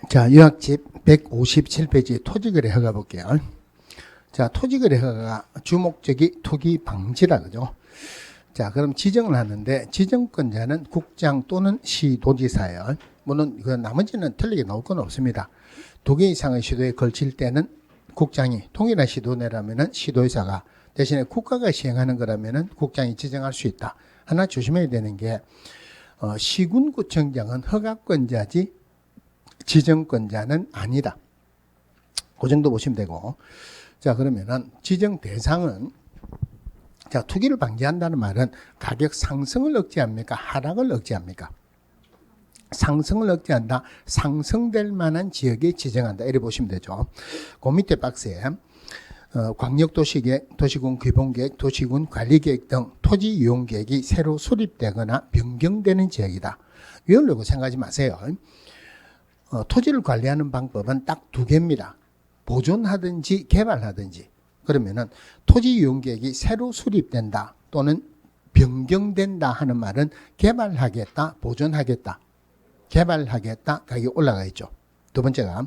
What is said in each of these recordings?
자, 요약집 157페이지 토지거래 허가 볼게요. 자, 토지거래 허가가 주목적이 투기 방지라 그죠. 자, 그럼 지정을 하는데 지정권자는 국장 또는 시도지사예요. 물론 그 나머지는 틀리게 나올 건 없습니다. 2개 이상의 시도에 걸칠 때는 국장이, 통일한 시도내라면은 시도지사가, 대신에 국가가 시행하는 거라면은 국장이 지정할 수 있다. 하나 조심해야 되는 게 시군구청장은 허가권자지 지정권자는 아니다. 그 정도 보시면 되고. 자, 그러면은 지정 대상은, 자, 투기를 방지한다는 말은 가격 상승을 억제합니까? 하락을 억제합니까? 상승을 억제한다. 상승될 만한 지역에 지정한다. 이렇게 보시면 되죠. 그 밑에 박스에 광역도시계획, 도시군 규범계획, 도시군 관리계획 등 토지 이용계획이 새로 수립되거나 변경되는 지역이다. 외우려고 생각하지 마세요. 토지를 관리하는 방법은 딱 2개입니다. 보존하든지 개발하든지. 그러면은 토지 이용계획이 새로 수립된다 또는 변경된다 하는 말은 개발하겠다, 보존하겠다. 개발하겠다, 가격이 올라가 있죠. 두 번째가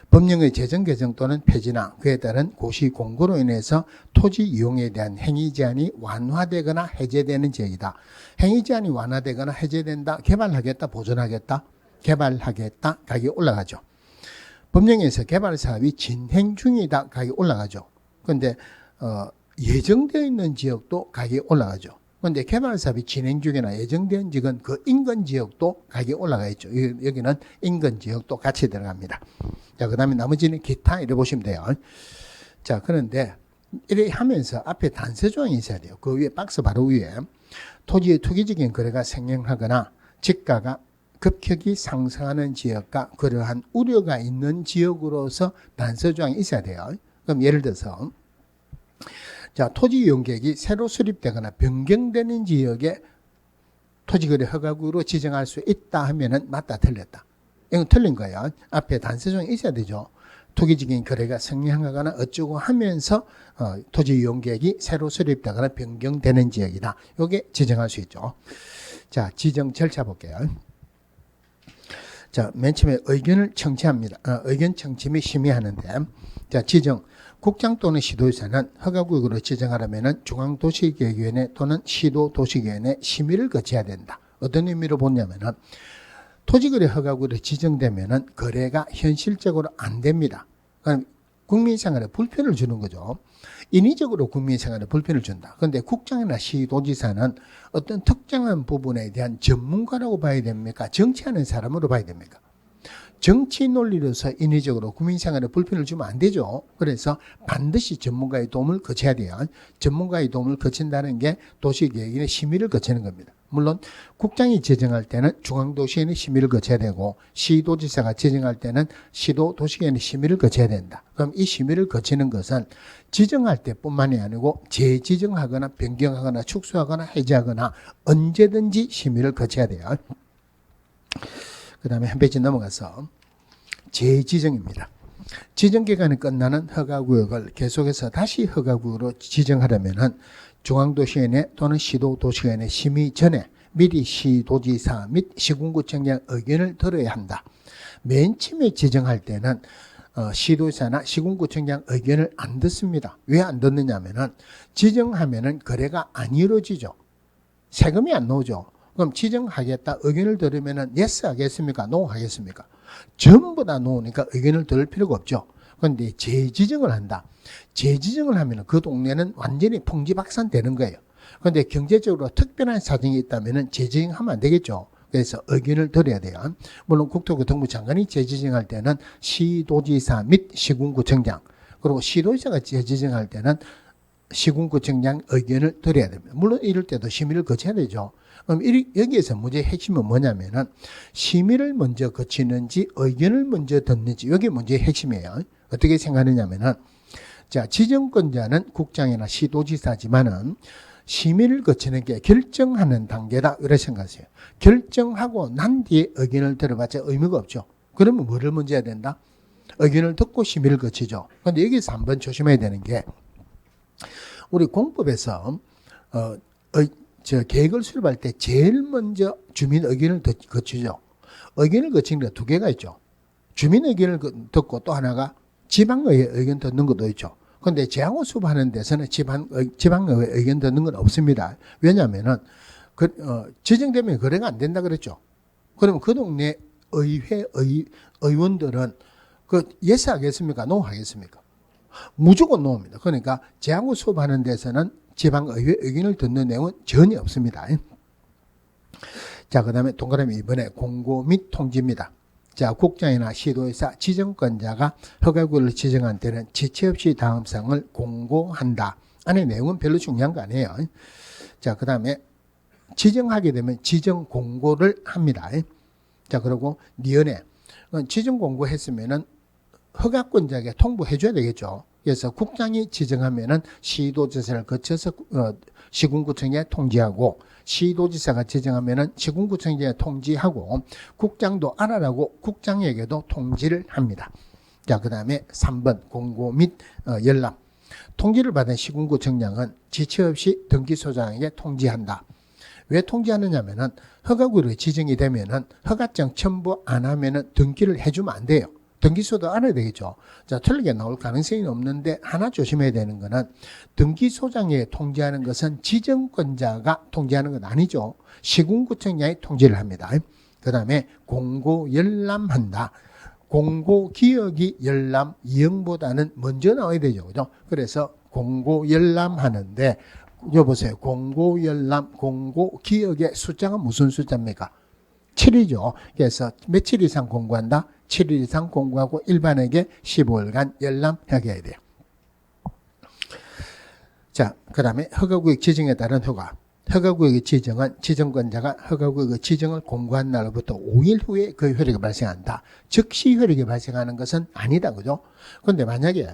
법령의 제정 개정 또는 폐지나 그에 따른 고시 공고로 인해서 토지 이용에 대한 행위 제한이 완화되거나 해제되는 지역이다. 행위 제한이 완화되거나 해제된다. 개발하겠다, 보존하겠다. 개발하겠다, 가격이 올라가죠. 법령에서 개발 사업이 진행 중이다, 가격이 올라가죠. 그런데 예정되어 있는 지역도 가격이 올라가죠. 그런데 개발 사업이 진행 중이나 예정된 지역은 그 인근 지역도 가격이 올라가 있죠. 여기는 인근 지역도 같이 들어갑니다. 자, 그 다음에 나머지는 기타 이렇게 보시면 돼요. 자, 그런데 이렇게 하면서 앞에 단서 조항이 있어야 돼요. 그 위에 박스 바로 위에 토지의 투기적인 거래가 생겨나거나 지가가 급격히 상승하는 지역과 그러한 우려가 있는 지역으로서 단서 조항이 있어야 돼요. 그럼 예를 들어서 자, 토지 이용 계획이 새로 수립되거나 변경되는 지역에 토지거래 허가구로 지정할 수 있다 하면은 맞다, 틀렸다. 이건 틀린 거예요. 앞에 단서 조항이 있어야 되죠. 투기적인 거래가 성행하거나 어쩌고 하면서 토지 이용 계획이 새로 수립되거나 변경되는 지역이다. 이게 지정할 수 있죠. 자, 지정 절차 볼게요. 자, 맨 처음에 의견을 청취합니다. 의견 청취 및 심의하는데, 자, 지정. 국장 또는 시도지사는 허가구역으로 지정하려면 중앙도시계획위원회 또는 시도도시계획위원회 심의를 거쳐야 된다. 어떤 의미로 보냐면은, 토지거래 허가구역으로 지정되면은 거래가 현실적으로 안 됩니다. 그럼 국민생활에 불편을 주는 거죠. 인위적으로 국민생활에 불편을 준다. 그런데 국장이나 시도지사는 어떤 특정한 부분에 대한 전문가라고 봐야 됩니까? 정치하는 사람으로 봐야 됩니까? 정치 논리로서 인위적으로 국민생활에 불편을 주면 안 되죠. 그래서 반드시 전문가의 도움을 거쳐야 돼요. 전문가의 도움을 거친다는 게 도시계획인의 심의를 거치는 겁니다. 물론 국장이 지정할 때는 중앙도시계획의 심의를 거쳐야 되고 시도지사가 지정할 때는 시도도시계획의 심의를 거쳐야 된다. 그럼 이 심의를 거치는 것은 지정할 때뿐만이 아니고 재지정하거나 변경하거나 축소하거나 해제하거나 언제든지 심의를 거쳐야 돼요. 그 다음에 한 페이지 넘어가서 재지정입니다. 지정기간이 끝나는 허가구역을 계속해서 다시 허가구역으로 지정하려면 중앙도시위원회 또는 시도도시위원회 심의 전에 미리 시도지사 및 시군구청장 의견을 들어야 한다. 맨 처음에 지정할 때는 시도지사나 시군구청장 의견을 안 듣습니다. 왜 안 듣느냐 하면은 지정하면은 거래가 안 이루어지죠. 세금이 안 나오죠. 그럼 지정하겠다 의견을 들으면은 yes 하겠습니까? no 하겠습니까? 전부 다 no니까 의견을 들을 필요가 없죠. 그런데 재지정을 한다. 재지정을 하면은 그 동네는 완전히 풍지박산되는 거예요. 그런데 경제적으로 특별한 사정이 있다면은 재지정하면 안 되겠죠. 그래서 의견을 들어야 돼요. 물론 국토교통부 장관이 재지정할 때는 시도지사 및 시군구청장, 그리고 시도지사가 재지정할 때는 시군구청장 의견을 들어야 됩니다. 물론 이럴 때도 심의를 거쳐야 되죠. 그럼 여기에서 문제의 핵심은 뭐냐면은 심의를 먼저 거치는지 의견을 먼저 듣는지, 이게 문제의 핵심이에요. 어떻게 생각하느냐면은, 자, 지정권자는 국장이나 시도지사지만은 심의를 거치는 게 결정하는 단계다, 이렇게 생각하세요. 결정하고 난 뒤에 의견을 들어봤자 의미가 없죠. 그러면 뭐를 먼저 해야 된다? 의견을 듣고 심의를 거치죠. 그런데 여기서 한번 조심해야 되는 게, 우리 공법에서 계획을 수립할 때 제일 먼저 주민 의견을 거치죠. 의견을 거치는 게 2개가 있죠. 주민 의견을 듣고 또 하나가 지방의회 의견 듣는 것도 있죠. 그런데 제하고 수업하는 데서는 지방의회 의견 듣는 건 없습니다. 왜냐하면은 지정되면 거래가 안 된다 그랬죠. 그러면 그 동네 의원들은 예스 하겠습니까? 노 하겠습니까? 무조건 노입니다. 그러니까 제하고 수업하는 데서는 지방의회 의견을 듣는 내용은 전혀 없습니다. 자, 그 다음에 동그라미 2번에 공고 및 통지입니다. 자, 국장이나 시도의사 지정권자가 허가구역을 지정한 때는 지체 없이 다음 사항을 공고한다. 안에 내용은 별로 중요한 거 아니에요. 자, 그 다음에 지정하게 되면 지정 공고를 합니다. 자, 그리고 니은에 지정 공고했으면은 허가권자에게 통보해 줘야 되겠죠. 그래서 국장이 지정하면은 시도지사를 거쳐서 시군구청에 통지하고, 시도지사가 지정하면은 시군구청에 통지하고, 국장도 알아라고 국장에게도 통지를 합니다. 자, 그 다음에 3번 공고 및 열람. 통지를 받은 시군구청장은 지체 없이 등기소장에게 통지한다. 왜 통지하느냐면은 허가구역이 지정이 되면은 허가증 첨부 안 하면은 등기를 해주면 안 돼요. 등기소도 알아야 되겠죠. 자, 틀리게 나올 가능성이 없는데 하나 조심해야 되는 거는 등기소장에 통지하는 것은 지정권자가 통지하는 건 아니죠. 시군구청장이 통지를 합니다. 그 다음에 공고 열람한다. 공고 기억이 열람 이행보다는 먼저 나와야 되죠. 그죠? 그래서 공고 열람하는데 여보세요. 공고 열람, 공고 기억의 숫자가 무슨 숫자입니까? 7이죠. 그래서 며칠 이상 공고한다? 7일 이상 공고하고 일반에게 15일간 열람하게 해야 돼요. 자, 그 다음에 허가구역 지정에 따른 허가. 허가구역의 지정은 지정권자가 허가구역의 지정을 공고한 날로부터 5일 후에 그 효력이 발생한다. 즉시 효력이 발생하는 것은 아니다. 그죠? 그런데 만약에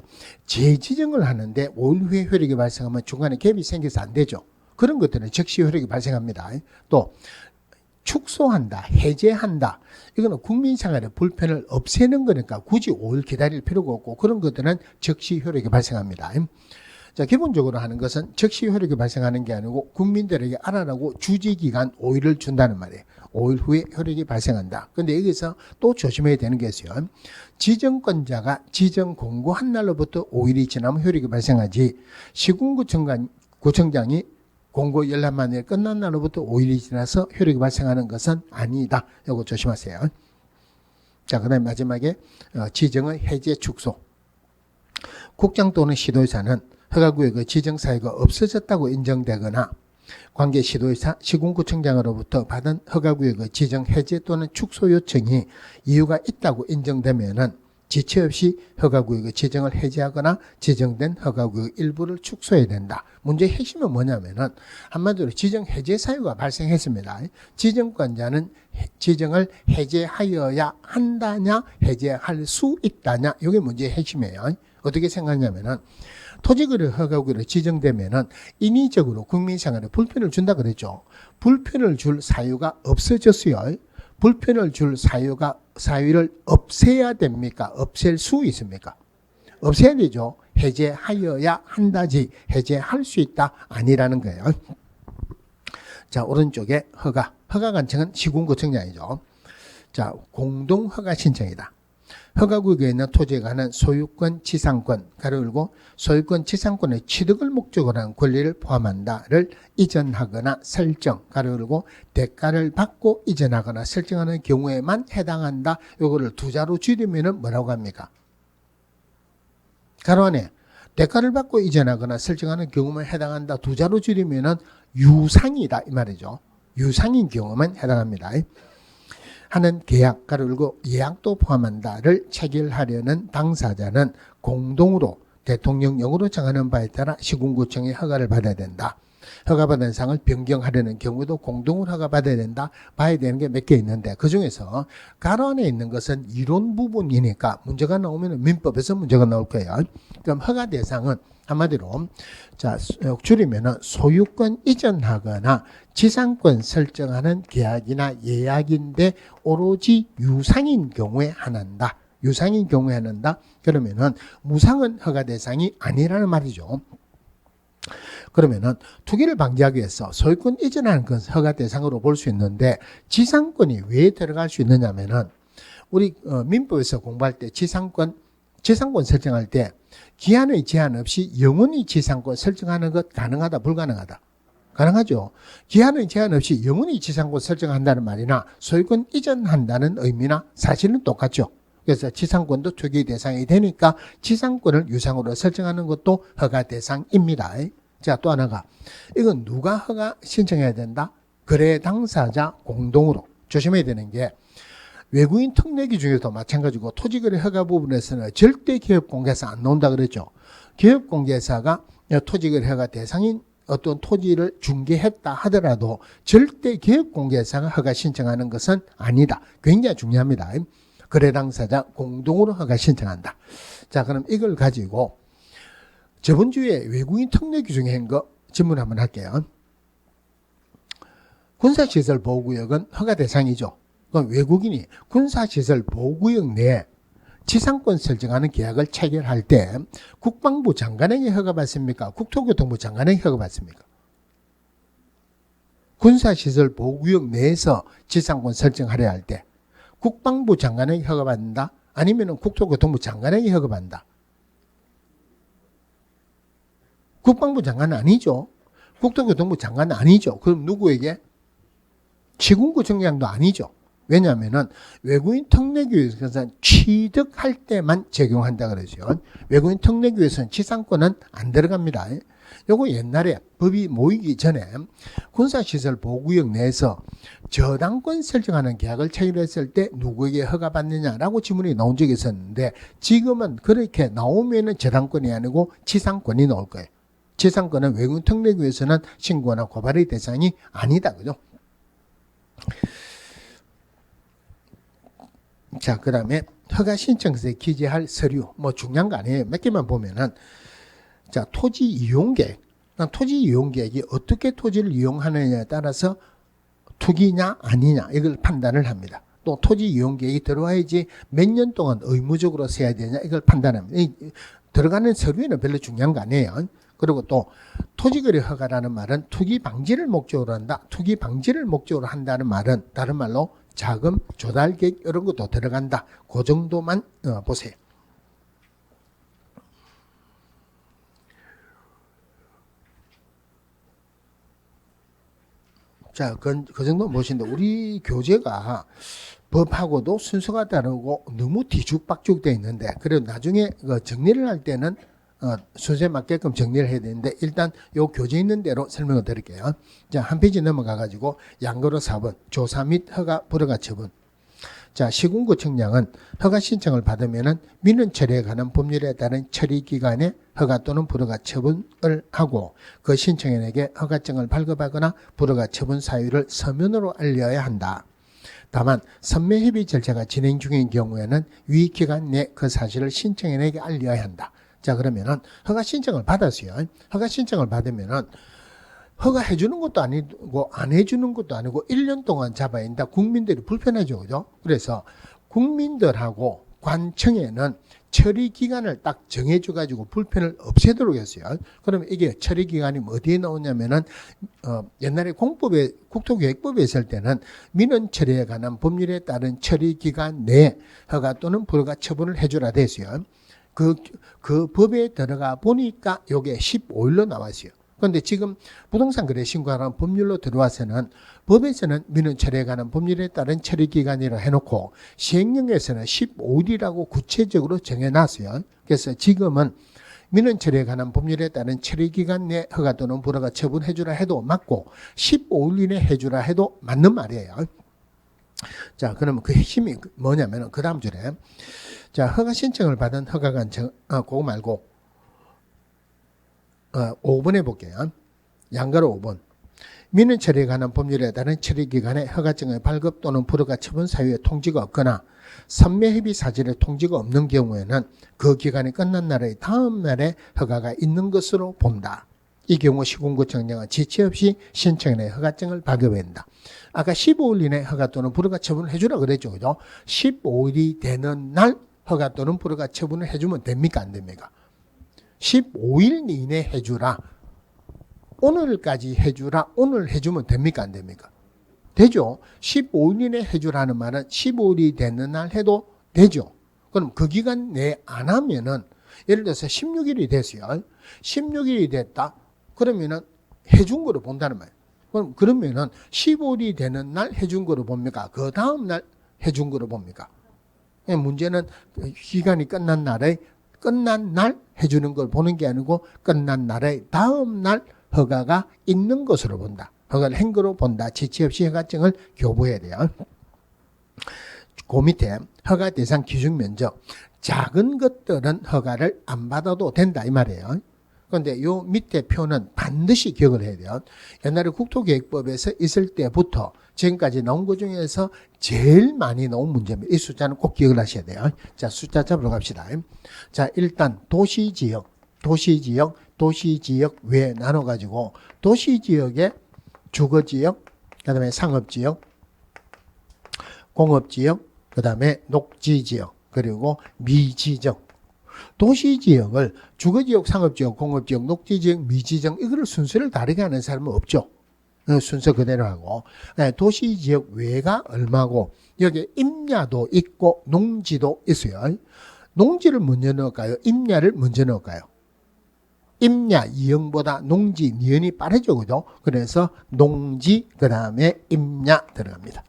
재지정을 하는데 5일 후에 효력이 발생하면 중간에 갭이 생겨서 안 되죠. 그런 것들은 즉시 효력이 발생합니다. 또 축소한다, 해제한다. 이거는 국민생활의 불편을 없애는 거니까 굳이 5일 기다릴 필요가 없고 그런 것들은 즉시 효력이 발생합니다. 자, 기본적으로 하는 것은 즉시 효력이 발생하는 게 아니고 국민들에게 알아라고 주지기간 5일을 준다는 말이에요. 5일 후에 효력이 발생한다. 그런데 여기서 또 조심해야 되는 게 있어요. 지정권자가 지정 공고한 날로부터 5일이 지나면 효력이 발생하지 시군구청장이 공고 열람만일 끝난 날로부터 5일이 지나서 효력이 발생하는 것은 아니다. 이거 조심하세요. 자, 그 다음에 마지막에 지정의 해제 축소. 국장 또는 시도의사는 허가구역의 지정사유가 없어졌다고 인정되거나 관계 시도의사, 시군구청장으로부터 받은 허가구역의 지정 해제 또는 축소 요청이 이유가 있다고 인정되면은 지체 없이 허가구역의 지정을 해제하거나 지정된 허가구역 일부를 축소해야 된다. 문제의 핵심은 뭐냐면은 한마디로 지정 해제 사유가 발생했습니다. 지정권자는 지정을 해제하여야 한다냐, 해제할 수 있다냐, 이게 문제의 핵심이에요. 어떻게 생각하냐면은 토지거래 허가구역으로 지정되면은 인위적으로 국민생활에 불편을 준다 그랬죠. 불편을 줄 사유가 없어졌어요. 불편을 줄 사유를 없애야 됩니까? 없앨 수 있습니까? 없애야 되죠. 해제하여야 한다지 해제할 수 있다 아니라는 거예요. 자, 오른쪽에 허가관청은 시군구청장이죠. 자, 공동허가 신청이다. 허가구역에 있는 토지에 관한 소유권, 지상권, 가로 열고 소유권, 지상권의 취득을 목적으로 한 권리를 포함한다를 이전하거나 설정, 가로 열고 대가를 받고 이전하거나 설정하는 경우에만 해당한다. 요거를 두 자로 줄이면은 뭐라고 합니까? 가로 안에 대가를 받고 이전하거나 설정하는 경우만 해당한다. 두 자로 줄이면은 유상이다 이 말이죠. 유상인 경우만 해당합니다. 하는 계약, 가로 열고 예약도 포함한다를 체결하려는 당사자는 공동으로 대통령령으로 정하는 바에 따라 시군구청의 허가를 받아야 된다. 허가받은 사항을 변경하려는 경우도 공동으로 허가받아야 된다. 봐야 되는 게 몇 개 있는데 그중에서 가로 안에 있는 것은 이론 부분이니까 문제가 나오면 민법에서 문제가 나올 거예요. 그럼 허가 대상은 한마디로 자 줄이면은 소유권 이전하거나 지상권 설정하는 계약이나 예약인데 오로지 유상인 경우에 한한다. 유상인 경우에 한한다. 그러면은 무상은 허가 대상이 아니라는 말이죠. 그러면은 투기를 방지하기 위해서 소유권 이전하는 건 허가 대상으로 볼 수 있는데 지상권이 왜 들어갈 수 있느냐면은 우리 민법에서 공부할 때 지상권 설정할 때 기한의 제한 없이 영원히 지상권 설정하는 것 가능하다, 불가능하다? 가능하죠. 기한의 제한 없이 영원히 지상권 설정한다는 말이나 소유권 이전한다는 의미나 사실은 똑같죠. 그래서 지상권도 투기 대상이 되니까 지상권을 유상으로 설정하는 것도 허가 대상입니다. 자, 또 하나가 이건 누가 허가 신청해야 된다? 거래 당사자 공동으로. 조심해야 되는 게 외국인 특례기 중에도 마찬가지고 토지거래 허가 부분에서는 절대 기업공개사 안 나온다 그랬죠. 기업공개사가 토지거래 허가 대상인 어떤 토지를 중개했다 하더라도 절대 기업공개사가 허가 신청하는 것은 아니다. 굉장히 중요합니다. 거래 당사자 공동으로 허가 신청한다. 자, 그럼 이걸 가지고 저번 주에 외국인 특례기 중에 한 거 질문 한번 할게요. 군사시설 보호구역은 허가 대상이죠. 그럼 외국인이 군사시설 보호구역 내에 지상권 설정하는 계약을 체결할 때 국방부 장관에게 허가받습니까? 국토교통부 장관에게 허가받습니까? 군사시설 보호구역 내에서 지상권 설정하려 할 때 국방부 장관에게 허가받는다? 아니면 국토교통부 장관에게 허가받는다? 국방부 장관은 아니죠. 국토교통부 장관은 아니죠. 그럼 누구에게? 시군구청장도 아니죠. 왜냐하면 외국인 특례기에서 취득할 때만 적용한다 그러죠. 외국인 특례기에서는 지상권은 안 들어갑니다. 요거 옛날에 법이 모이기 전에 군사시설 보호구역 내에서 저당권 설정하는 계약을 체결했을 때 누구에게 허가받느냐라고 질문이 나온 적이 있었는데 지금은 그렇게 나오면은 저당권이 아니고 지상권이 나올 거예요. 지상권은 외국인 특례기에서는 신고나 고발의 대상이 아니다. 그죠? 자, 그 다음에 허가 신청서에 기재할 서류, 뭐 중요한 거 아니에요. 몇 개만 보면은, 자, 토지 이용 계획. 토지 이용 계획이 어떻게 토지를 이용하느냐에 따라서 투기냐 아니냐 이걸 판단을 합니다. 또 토지 이용 계획이 들어와야지 몇 년 동안 의무적으로 써야 되냐 이걸 판단합니다. 들어가는 서류에는 별로 중요한 거 아니에요. 그리고 또 토지거래 허가라는 말은 투기 방지를 목적으로 한다. 투기 방지를 목적으로 한다는 말은 다른 말로 자금 조달 계획 이런 것도 들어간다. 그 정도만 보세요. 자, 그 정도는 보시는데 우리 교재가 법하고도 순서가 다르고 너무 뒤죽박죽 되어 있는데 그래도 나중에 정리를 할 때는 순서에 맞게끔 정리를 해야 되는데 일단 요 교재 있는 대로 설명을 드릴게요. 자, 한 페이지 넘어가 가지고 양도로 4번 조사 및 허가 불허가 처분. 자, 시군구청장은 허가 신청을 받으면은 민원 처리에 관한 법률에 따른 처리 기간에 허가 또는 불허가 처분을 하고 그 신청인에게 허가증을 발급하거나 불허가 처분 사유를 서면으로 알려야 한다. 다만 선매 협의 절차가 진행 중인 경우에는 위 기간 내 그 사실을 신청인에게 알려야 한다. 자, 그러면은 허가 신청을 받았어요. 허가 신청을 받으면은 허가해 주는 것도 아니고 안 해주는 것도 아니고 1년 동안 잡아야 된다. 국민들이 불편하죠. 그죠? 그래서 국민들하고 관청에는 처리 기간을 딱 정해줘 가지고 불편을 없애도록 했어요. 그러면 이게 처리 기간이 어디에 나오냐면은 옛날에 공법에 국토계획법에 있을 때는 민원 처리에 관한 법률에 따른 처리 기간 내에 허가 또는 불허가 처분을 해주라 됐어요. 그 법에 들어가 보니까 요게 15일로 나왔어요. 그런데 지금 부동산 거래 신고하라는 법률로 들어와서는 법에서는 민원 처리에 관한 법률에 따른 처리 기간이라 해놓고 시행령에서는 15일이라고 구체적으로 정해놨어요. 그래서 지금은 민원 처리에 관한 법률에 따른 처리 기간 내 허가 또는 불허가 처분해주라 해도 맞고 15일 이내 해주라 해도 맞는 말이에요. 자, 그러면 그 핵심이 뭐냐면 그 다음 줄에 자, 허가 신청을 받은 허가관 그거 말고 5번 해볼게요. 양가로 5번. 민원 처리에 관한 법률에 따른 처리 기간에 허가증의 발급 또는 불허가 처분 사유에 통지가 없거나 선매 협의 사실에 통지가 없는 경우에는 그 기간이 끝난 날의 다음 날에 허가가 있는 것으로 본다. 이 경우 시군구청장은 지체 없이 신청인의 허가증을 발급해야 한다. 아까 15일 이내 허가 또는 불허가 처분을 해주라 그랬죠. 그죠? 15일이 되는 날 허가 또는 불허가 처분을 해주면 됩니까? 안 됩니까? 15일 이내 해주라. 오늘까지 해주라. 오늘 해주면 됩니까? 안 됩니까? 되죠. 15일 이내 해주라는 말은 15일이 되는 날 해도 되죠. 그럼 그 기간 내에 안 하면은 예를 들어서 16일이 됐어요. 16일이 됐다. 그러면은 해준 거로 본다는 말이에요. 그러면은 15일이 되는 날 해준 거로 봅니까? 그 다음 날 해준 거로 봅니까? 문제는 기간이 끝난 날 해주는 걸 보는 게 아니고 끝난 날의 다음 날 허가가 있는 것으로 본다. 허가를 한 거로 본다. 지체 없이 허가증을 교부해야 돼요. 그 밑에 허가 대상 기준 면적. 작은 것들은 허가를 안 받아도 된다 이 말이에요. 그런데 요 밑에 표는 반드시 기억을 해야 돼요. 옛날에 국토계획법에서 있을 때부터 지금까지 나온 것 중에서 제일 많이 나온 문제입니다. 이 숫자는 꼭 기억을 하셔야 돼요. 자, 숫자 잡으러 갑시다. 자, 일단 도시지역 외에 나눠가지고 도시지역에 주거지역, 그 다음에 상업지역, 공업지역, 그 다음에 녹지지역, 그리고 미지적. 도시지역을 주거지역, 상업지역, 공업지역, 녹지지역, 미지적 이거를 순서를 다르게 하는 사람은 없죠. 순서 그대로 하고 도시지역 외가 얼마고 여기 임야도 있고 농지도 있어요. 농지를 먼저 넣을까요? 임야를 먼저 넣을까요? 임야 이형보다 농지 니은이 빠르죠. 그죠? 그래서 농지 그 다음에 임야 들어갑니다.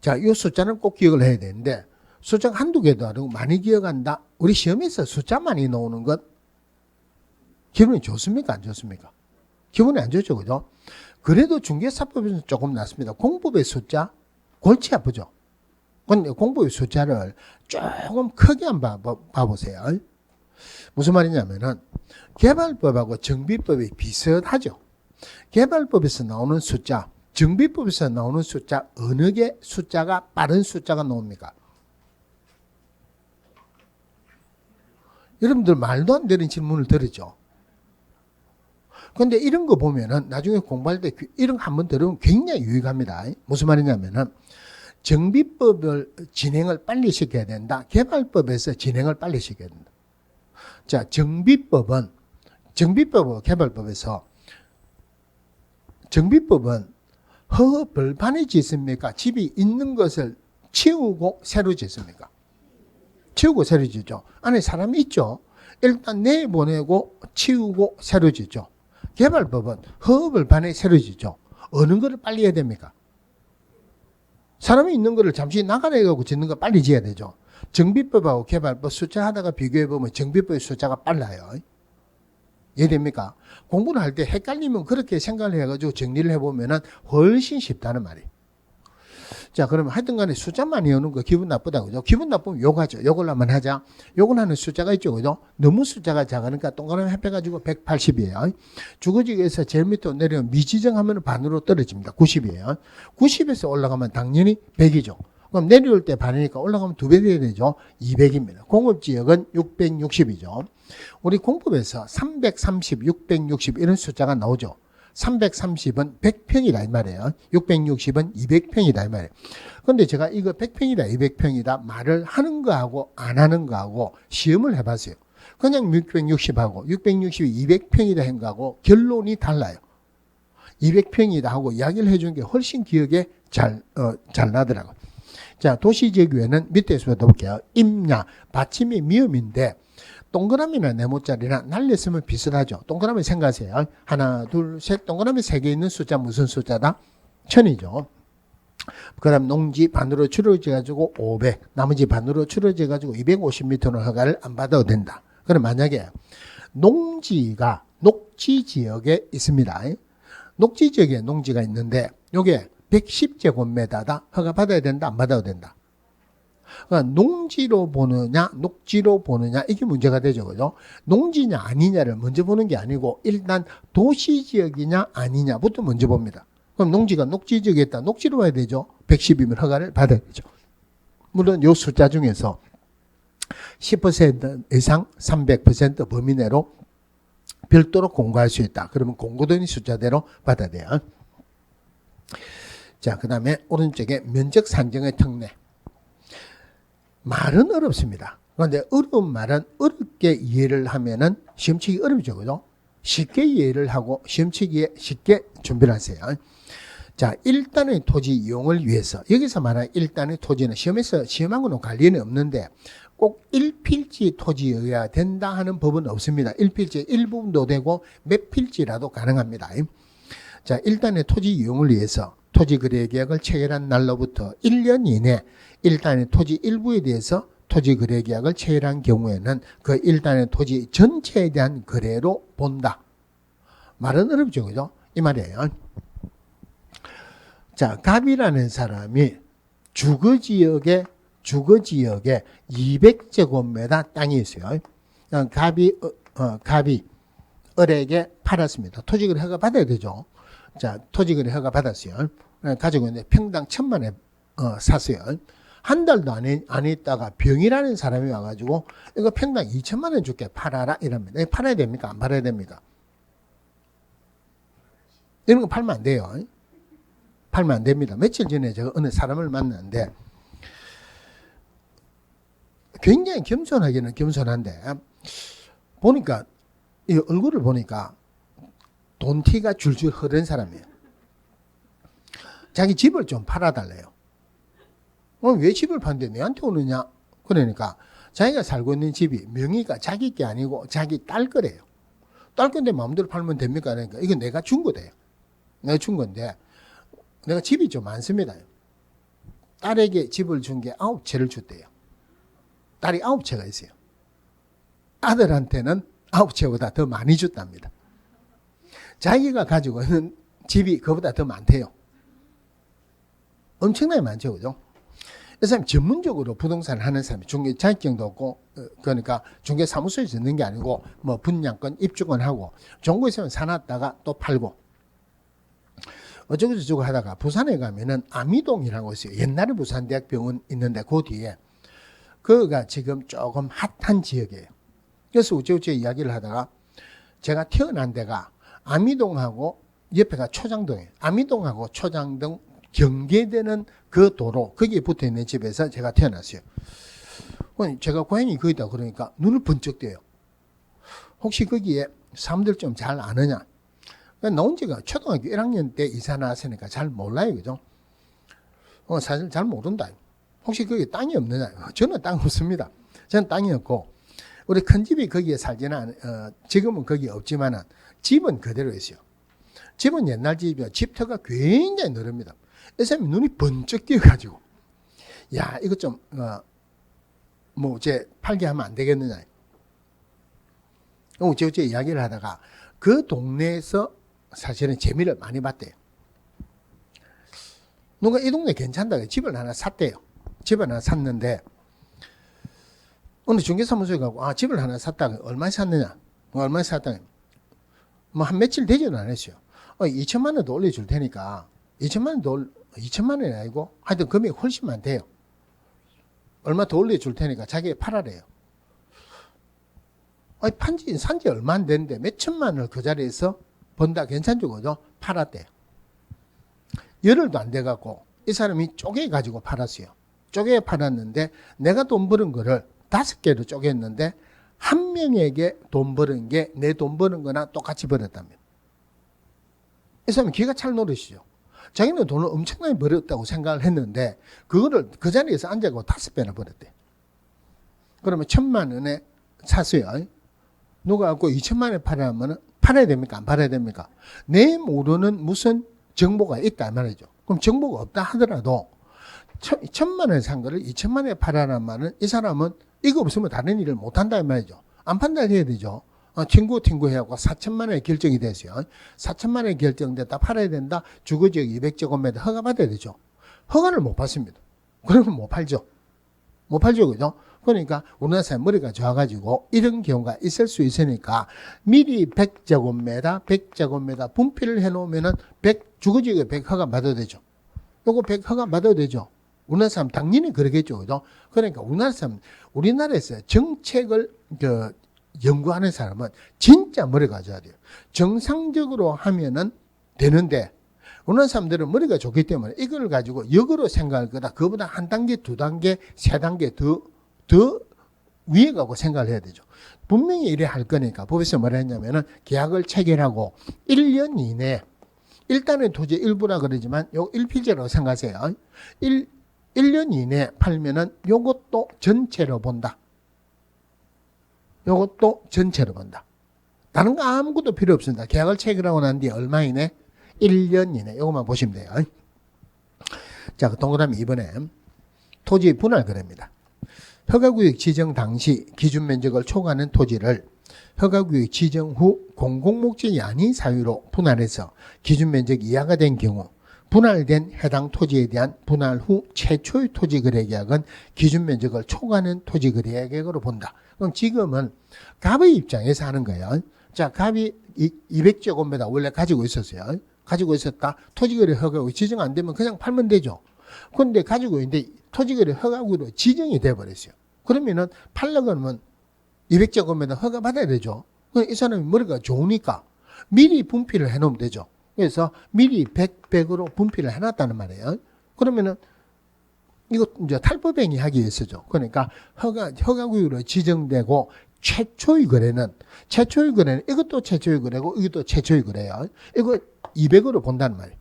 자, 이 숫자는 꼭 기억을 해야 되는데 숫자가 한두 개도 아니고 많이 기억한다. 우리 시험에서 숫자 많이 나오는 것 기분이 좋습니까? 안 좋습니까? 기분이 안 좋죠. 그죠? 그래도 중개사법에서는 조금 낫습니다. 공법의 숫자 골치 아프죠. 근데 공법의 숫자를 조금 크게 한번 봐보세요. 무슨 말이냐면은 개발법하고 정비법이 비슷하죠. 개발법에서 나오는 숫자, 정비법에서 나오는 숫자 어느 게 숫자가 빠른 숫자가 나옵니까? 여러분들 말도 안 되는 질문을 들었죠. 근데 이런 거 보면은 나중에 공부할 때 이런 거 한번 들으면 굉장히 유익합니다. 무슨 말이냐면은 정비법을 진행을 빨리 시켜야 된다. 개발법에서 진행을 빨리 시켜야 된다. 자, 정비법은 개발법에서 정비법은 허벌판이 짓습니까? 집이 있는 것을 치우고 새로 짓습니까? 치우고 새로 짓죠. 안에 사람이 있죠. 일단 내보내고 치우고 새로 짓죠. 개발법은 허벌판에 새로 짓죠. 어느 거를 빨리 해야 됩니까? 사람이 있는 거를 잠시 나가내고 짓는 거 빨리 지어야 되죠. 정비법하고 개발법 숫자 하다가 비교해보면 정비법의 숫자가 빨라요. 이해됩니까? 공부를 할 때 헷갈리면 그렇게 생각을 해가지고 정리를 해보면 훨씬 쉽다는 말이에요. 자, 그러면 하여튼 간에 숫자 많이 오는 거 기분 나쁘다. 그죠? 기분 나쁘면 욕하죠. 욕을 한번 하자. 욕을 하는 숫자가 있죠. 그죠? 너무 숫자가 작으니까 동그라미 합해가지고 180이에요. 주거지역에서 제일 밑으로 내려오면 미지정하면 반으로 떨어집니다. 90이에요. 90에서 올라가면 당연히 100이죠. 그럼 내려올 때 반이니까 올라가면 2배 돼야 되죠. 200입니다. 공업지역은 660이죠. 우리 공법에서 330, 660 이런 숫자가 나오죠. 330은 100평이다 이 말이에요. 660은 200평이다 이 말이에요. 그런데 제가 이거 100평이다 200평이다 말을 하는 거하고 안 하는 거하고 시험을 해봤어요. 그냥 660하고 660이 200평이다 한 거하고 결론이 달라요. 200평이다 하고 이야기를 해주는 게 훨씬 기억에 잘 나더라고요. 자, 도시지역 외에는 밑에서부터 볼게요. 임야, 받침이 미음인데 동그라미나 네모짜리나 날렸으면 비슷하죠. 동그라미 생각하세요. 하나, 둘, 셋, 동그라미 3개 있는 숫자 무슨 숫자다? 1000이죠. 그 다음 농지 반으로 줄어져가지고 500, 나머지 반으로 줄어져가지고 250m는 허가를 안 받아도 된다. 그럼 만약에 농지가 녹지지역에 있습니다. 녹지지역에 농지가 있는데 요게 110제곱미터다. 허가 받아야 된다? 안 받아도 된다? 그러니까 농지로 보느냐 녹지로 보느냐 이게 문제가 되죠. 그죠? 농지냐 아니냐를 먼저 보는 게 아니고 일단 도시지역이냐 아니냐부터 먼저 봅니다. 그럼 농지가 녹지지역에 있다. 녹지로 봐야 되죠. 110이면 허가를 받아야 되죠. 물론 이 숫자 중에서 10% 이상 300% 범위 내로 별도로 공고할 수 있다. 그러면 공고된 숫자대로 받아야 돼요. 자, 그 다음에 오른쪽에 면적 산정의 특례. 말은 어렵습니다. 그런데 어려운 말은 어렵게 이해를 하면은 시험치기 어렵죠. 그죠? 쉽게 이해를 하고 시험치기에 쉽게 준비를 하세요. 자, 1단의 토지 이용을 위해서, 여기서 말하는 1단의 토지는 시험에서 시험하고는 관련이 없는데 꼭 1필지 토지여야 된다 하는 법은 없습니다. 1필지 일부분도 되고 몇 필지라도 가능합니다. 자, 1단의 토지 이용을 위해서 토지 거래 계약을 체결한 날로부터 1년 이내 1단의 토지 일부에 대해서 토지 거래 계약을 체결한 경우에는 그 1단의 토지 전체에 대한 거래로 본다. 말은 어렵죠, 그죠? 이 말이에요. 자, 갑이라는 사람이 주거지역에 200제곱미터 땅이 있어요. 갑이 을에게 팔았습니다. 토지거래 허가 받아야 되죠. 자, 토지거래 허가 받았어요. 가지고 있는데 평당 1,000만에 샀어요. 한 달도 안 있다가 병이라는 사람이 와가지고 이거 평당 2,000만 원 줄게 팔아라 이랍니다. 팔아야 됩니까? 안 팔아야 됩니까? 이런 거 팔면 안 돼요. 팔면 안 됩니다. 며칠 전에 제가 어느 사람을 만났는데 굉장히 겸손하기는 겸손한데 보니까 이 얼굴을 보니까 돈티가 줄줄 흐르는 사람이에요. 자기 집을 좀 팔아달래요. 왜 집을 파는데 내한테 오느냐? 그러니까 자기가 살고 있는 집이 명의가 자기 게 아니고 자기 딸 거래요. 딸 건데 마음대로 팔면 됩니까? 그러니까 이건 내가 준 거대요. 내가 준 건데 내가 집이 좀 많습니다. 딸에게 집을 준 게 9채를 줬대요. 딸이 9채가 있어요. 아들한테는 9채보다 더 많이 줬답니다. 자기가 가지고 있는 집이 그보다 더 많대요. 엄청나게 많죠, 그죠? 이 사람이 전문적으로 부동산을 하는 사람이 중개 자격증도 없고, 그러니까 중개 사무소에서 있는 게 아니고, 뭐 분양권, 입주권 하고, 좋은 거 있으면 사놨다가 또 팔고. 어쩌고저쩌고 하다가 부산에 가면은 아미동이라고 있어요. 옛날에 부산대학병원 있는데 그 뒤에. 그가 지금 조금 핫한 지역이에요. 그래서 우째우째 이야기를 하다가 제가 태어난 데가 아미동하고 옆에가 초장동이에요. 아미동하고 초장동 경계되는 그 도로, 거기에 붙어 있는 집에서 제가 태어났어요. 제가 고향이 거기다 그러니까 눈을 번쩍 떼요. 혹시 거기에 사람들 좀 잘 아느냐? 나온 지가 초등학교 1학년 때 이사 나왔으니까 잘 몰라요, 그죠? 사실 잘 모른다. 혹시 거기 땅이 없느냐? 저는 땅 없습니다. 저는 땅이 없고, 우리 큰 집이 거기에 살지는 지금은 거기 없지만은 집은 그대로 있어요. 집은 옛날 집이요. 집터가 굉장히 넓습니다. 이 사람이 눈이 번쩍 띄어가지고, 야, 이거 좀, 이제 팔게 하면 안 되겠느냐. 어째 이야기를 하다가 그 동네에서 사실은 재미를 많이 봤대요. 누가 이 동네 괜찮다고 집을 하나 샀대요. 집을 하나 샀는데, 어느 중개사무소에 가고, 집을 하나 샀다고, 얼마에 샀느냐? 얼마에 샀다고, 한 며칠 되지는 않았어요. 2천만 원도 올려줄 테니까, 2천만 원이 아니고, 하여튼 금액이 훨씬 많대요. 얼마 더 올려줄 테니까 자기가 팔아래요. 산지 얼마 안 됐는데 몇 천만 원을 그 자리에서 번다 괜찮죠, 그죠? 팔았대요. 열흘도 안 돼갖고 이 사람이 쪼개가지고 팔았어요. 쪼개 팔았는데 내가 돈 버는 거를 5개로 쪼갰는데 한 명에게 돈 버는 게 내 돈 버는 거나 똑같이 벌었답니다. 이 사람이 기가 찰 노릇이죠. 자기는 돈을 엄청나게 벌었다고 생각을 했는데 그거를 그 자리에서 앉아고 5배나 벌었대. 그러면 1,000만 원에 샀어요. 누가 갖고 2천만 원에 팔아야면 팔아야 됩니까? 안 팔아야 됩니까? 내 모르는 무슨 정보가 있다 말이죠. 그럼 정보가 없다 하더라도 1,000만 원에 산 거를 2천만 원에 팔아라는 말은 이 사람은 이거 없으면 다른 일을 못 한다 말이죠. 안 판다 해야 되죠. 튕구 해갖고 4천만 원에 결정이 됐어요. 4천만 원에 결정됐다 팔아야 된다. 주거지역 200제곱미터 허가 받아야 되죠. 허가를 못 받습니다. 그러면 못 팔죠. 못 팔죠, 그죠? 그러니까 우리나라 사람 머리가 좋아가지고 이런 경우가 있을 수 있으니까 미리 100제곱미터 분필을 해놓으면은 100 주거지역에 100 허가 받아도 되죠. 요거 100 허가 받아도 되죠. 우리나라 사람 당연히 그러겠죠, 그죠? 그러니까 우리나라에서 정책을 연구하는 사람은 진짜 머리가 좋아야 돼요. 정상적으로 하면은 되는데 우리나라 사람들은 머리가 좋기 때문에 이걸 가지고 역으로 생각할 거다. 그보다 한 단계, 두 단계, 세 단계 더 위에 가고 생각을 해야 되죠. 분명히 이래 할 거니까 법에서 뭐라 했냐면은 계약을 체결하고 1년 이내에 일단은 토지 일부라 그러지만 요 1필지라고 생각하세요. 1년 이내에 팔면은 요것도 전체로 본다. 요것도 전체로 본다. 다른 거 아무것도 필요 없습니다. 계약을 체결하고 난 뒤에 얼마 이내? 1년 이내. 요것만 보시면 돼요. 자, 동그라미 2번에 토지 분할 거래입니다. 허가구역 지정 당시 기준 면적을 초과하는 토지를 허가구역 지정 후 공공목적이 아닌 사유로 분할해서 기준 면적 이하가 된 경우 분할된 해당 토지에 대한 분할 후 최초의 토지 거래 계약은 기준 면적을 초과하는 토지 거래 계약으로 본다. 그럼 지금은 갑의 입장에서 하는 거예요. 자, 갑이 200제곱미터 원래 가지고 있었어요. 가지고 있었다. 토지거래 허가구역 지정 안 되면 그냥 팔면 되죠. 그런데 가지고 있는데 토지거래 허가구역으로 지정이 돼버렸어요. 그러면은 팔려고 하면 200제곱미터 허가 받아야 되죠. 이 사람이 머리가 좋으니까 미리 분필을 해놓으면 되죠. 그래서 미리 100으로 분필을 해놨다는 말이에요. 그러면은 이거 이제 탈법행위 하기 위해서죠. 그러니까 허가구역으로 지정되고 최초의 거래는 이것도 최초의 거래고 이것도 최초의 거래예요. 이거 200으로 본다는 말이에요.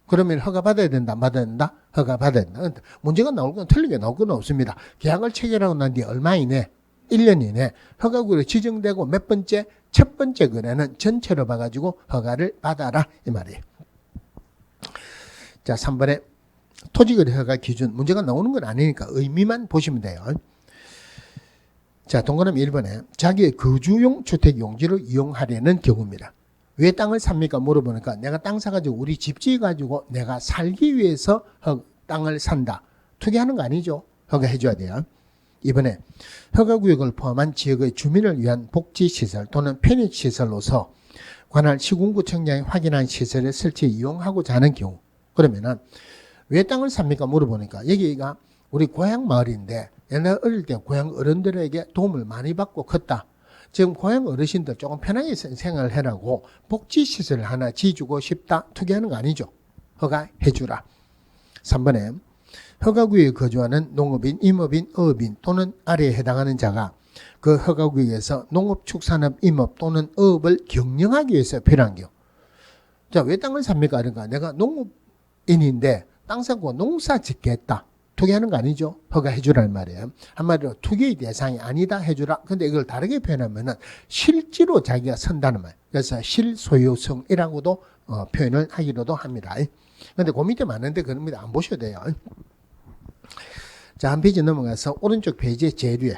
그러면 허가 받아야 된다, 안 받아야 된다? 허가 받아야 된다. 문제가 나올 건 틀리게 나올 건 없습니다. 계약을 체결하고 난 뒤 얼마 이내? 1년 이내 허가구역으로 지정되고 몇 번째? 첫 번째 거래는 전체로 봐가지고 허가를 받아라 이 말이에요. 자, 3번에 토지거래 허가 기준 문제가 나오는 건 아니니까 의미만 보시면 돼요. 자, 동그라미 1번에 자기의 거주용 주택 용지를 이용하려는 경우입니다. 왜 땅을 삽니까? 물어보니까 내가 땅 사가지고 우리 집 지어가지고 내가 살기 위해서 땅을 산다. 투기하는 거 아니죠? 허가해줘야 돼요. 이번에 허가구역을 포함한 지역의 주민을 위한 복지시설 또는 편익시설로서 관할 시군구청장이 확인한 시설을 설치 이용하고자 하는 경우 그러면은 왜 땅을 삽니까? 물어보니까 여기가 우리 고향 마을인데 옛날 어릴 때 고향 어른들에게 도움을 많이 받고 컸다. 지금 고향 어르신들 조금 편하게 생활을 해라고 복지시설을 하나 지어주고 싶다. 투기하는 거 아니죠. 허가해주라. 3번에 허가구역에 거주하는 농업인, 임업인, 어업인 또는 아래에 해당하는 자가 그 허가구역에서 농업, 축산업, 임업 또는 어업을 경영하기 위해서 필요한 경우. 자, 왜 땅을 삽니까? 그러니까 내가 농업인인데 땅 사고 농사 짓겠다. 투기하는 거 아니죠? 허가해주라는 말이에요. 한마디로 투기의 대상이 아니다 해주라. 근데 이걸 다르게 표현하면은 실제로 자기가 선다는 말. 그래서 실소유성이라고도 표현을 하기로도 합니다. 근데 그 밑에 많은데 그런 밑에 안 보셔도 돼요. 자, 한 페이지 넘어가서 오른쪽 페이지의 제일 위에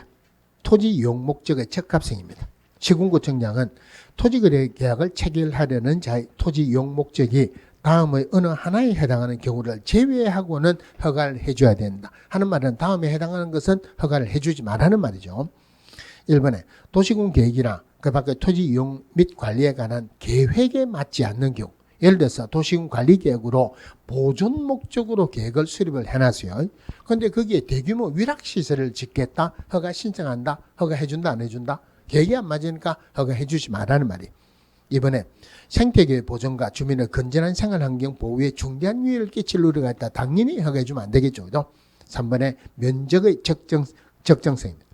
토지 이용 목적의 적합성입니다. 시군구청장은 토지거래 계약을 체결하려는 자의 토지 이용 목적이 다음의 어느 하나에 해당하는 경우를 제외하고는 허가를 해줘야 된다. 하는 말은 다음에 해당하는 것은 허가를 해주지 말라는 말이죠. 1번에 도시군 계획이나 그 밖의 토지 이용 및 관리에 관한 계획에 맞지 않는 경우 예를 들어서 도시군 관리계획으로 보존 목적으로 계획을 수립을 해놨어요. 그런데 거기에 대규모 위락시설을 짓겠다. 허가 신청한다. 허가해준다. 안 해준다. 계획이 안 맞으니까 허가해주지 말라는 말이에요. 이번에 생태계 보존과 주민의 건전한 생활환경 보호에 중대한 위해를 끼칠 우려가 있다. 당연히 허가해주면 안 되겠죠. 그죠? 3번에 면적의 적정성입니다.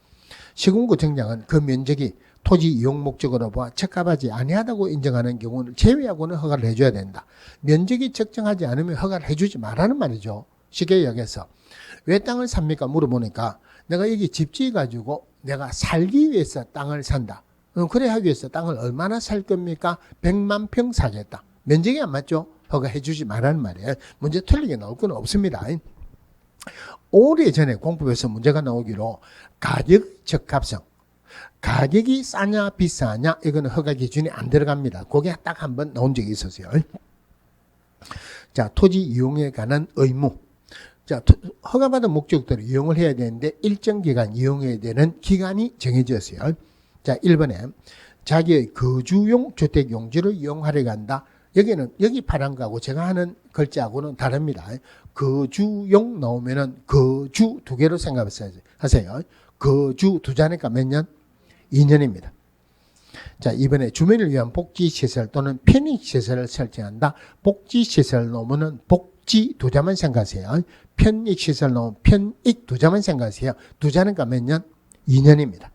시군구청장은 그 면적이 토지 이용 목적으로 보아 적합하지 아니하다고 인정하는 경우는 제외하고는 허가를 해줘야 된다. 면적이 적정하지 않으면 허가를 해주지 말라는 말이죠. 쉽게 이야기해서 왜 땅을 삽니까? 물어보니까 내가 여기 집 지어가지고 내가 살기 위해서 땅을 산다. 그래 하기 위해서 땅을 얼마나 살 겁니까? 100만 평 사겠다. 면적이 안 맞죠? 허가해주지 말라는 말이에요. 문제 틀리게 나올 건 없습니다. 오래전에 공법에서 문제가 나오기로 가격 적합성. 가격이 싸냐 비싸냐 이거는 허가 기준이 안 들어갑니다. 그게 딱 한 번 나온 적이 있었어요. 자, 토지 이용에 관한 의무. 자, 허가받은 목적대로 이용을 해야 되는데 일정 기간 이용해야 되는 기간이 정해졌어요. 자, 1번에 자기의 거주용 주택 용지를 이용하려고 한다. 여기 파란 거하고 제가 하는 글자하고는 다릅니다. 거주용 나오면은 거주 두 개로 생각하세요. 거주 두 자니까 몇 년? 2년입니다. 자, 이번에 주민을 위한 복지시설 또는 편익시설을 설치한다. 복지시설 놓으면 복지 두 자만 생각하세요. 편익시설 놓으면 편익 두 자만 생각하세요. 두 자니까 몇 년? 2년입니다.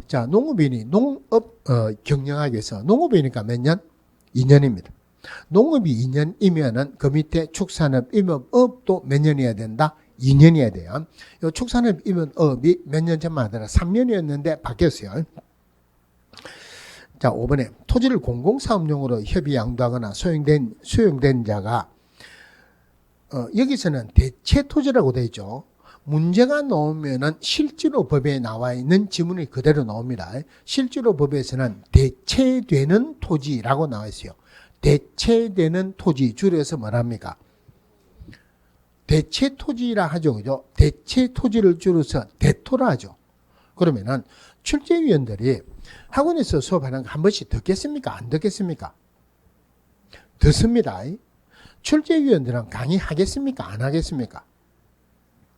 자, 농업인이 농업 경영하기 위해서 농업이니까 몇 년? 2년입니다. 농업이 2년이면은 그 밑에 축산업, 임업업도 몇 년이어야 된다? 2년이어야 돼요. 요 축산업, 임업업이 몇 년 전만 하더라 3년이었는데 바뀌었어요. 자, 5번에 토지를 공공사업용으로 협의 양도하거나 수용된 자가 여기서는 대체 토지라고 되어 있죠. 문제가 나오면은 실제로 법에 나와 있는 지문이 그대로 나옵니다. 실제로 법에서는 대체되는 토지라고 나와 있어요. 대체되는 토지 줄여서 뭐랍니까? 대체 토지라 하죠. 그죠? 대체 토지를 줄여서 대토라 하죠. 그러면은 출제위원들이 학원에서 수업하는 거 한 번씩 듣겠습니까? 안 듣겠습니까? 듣습니다. 출제위원들은 강의하겠습니까? 안 하겠습니까?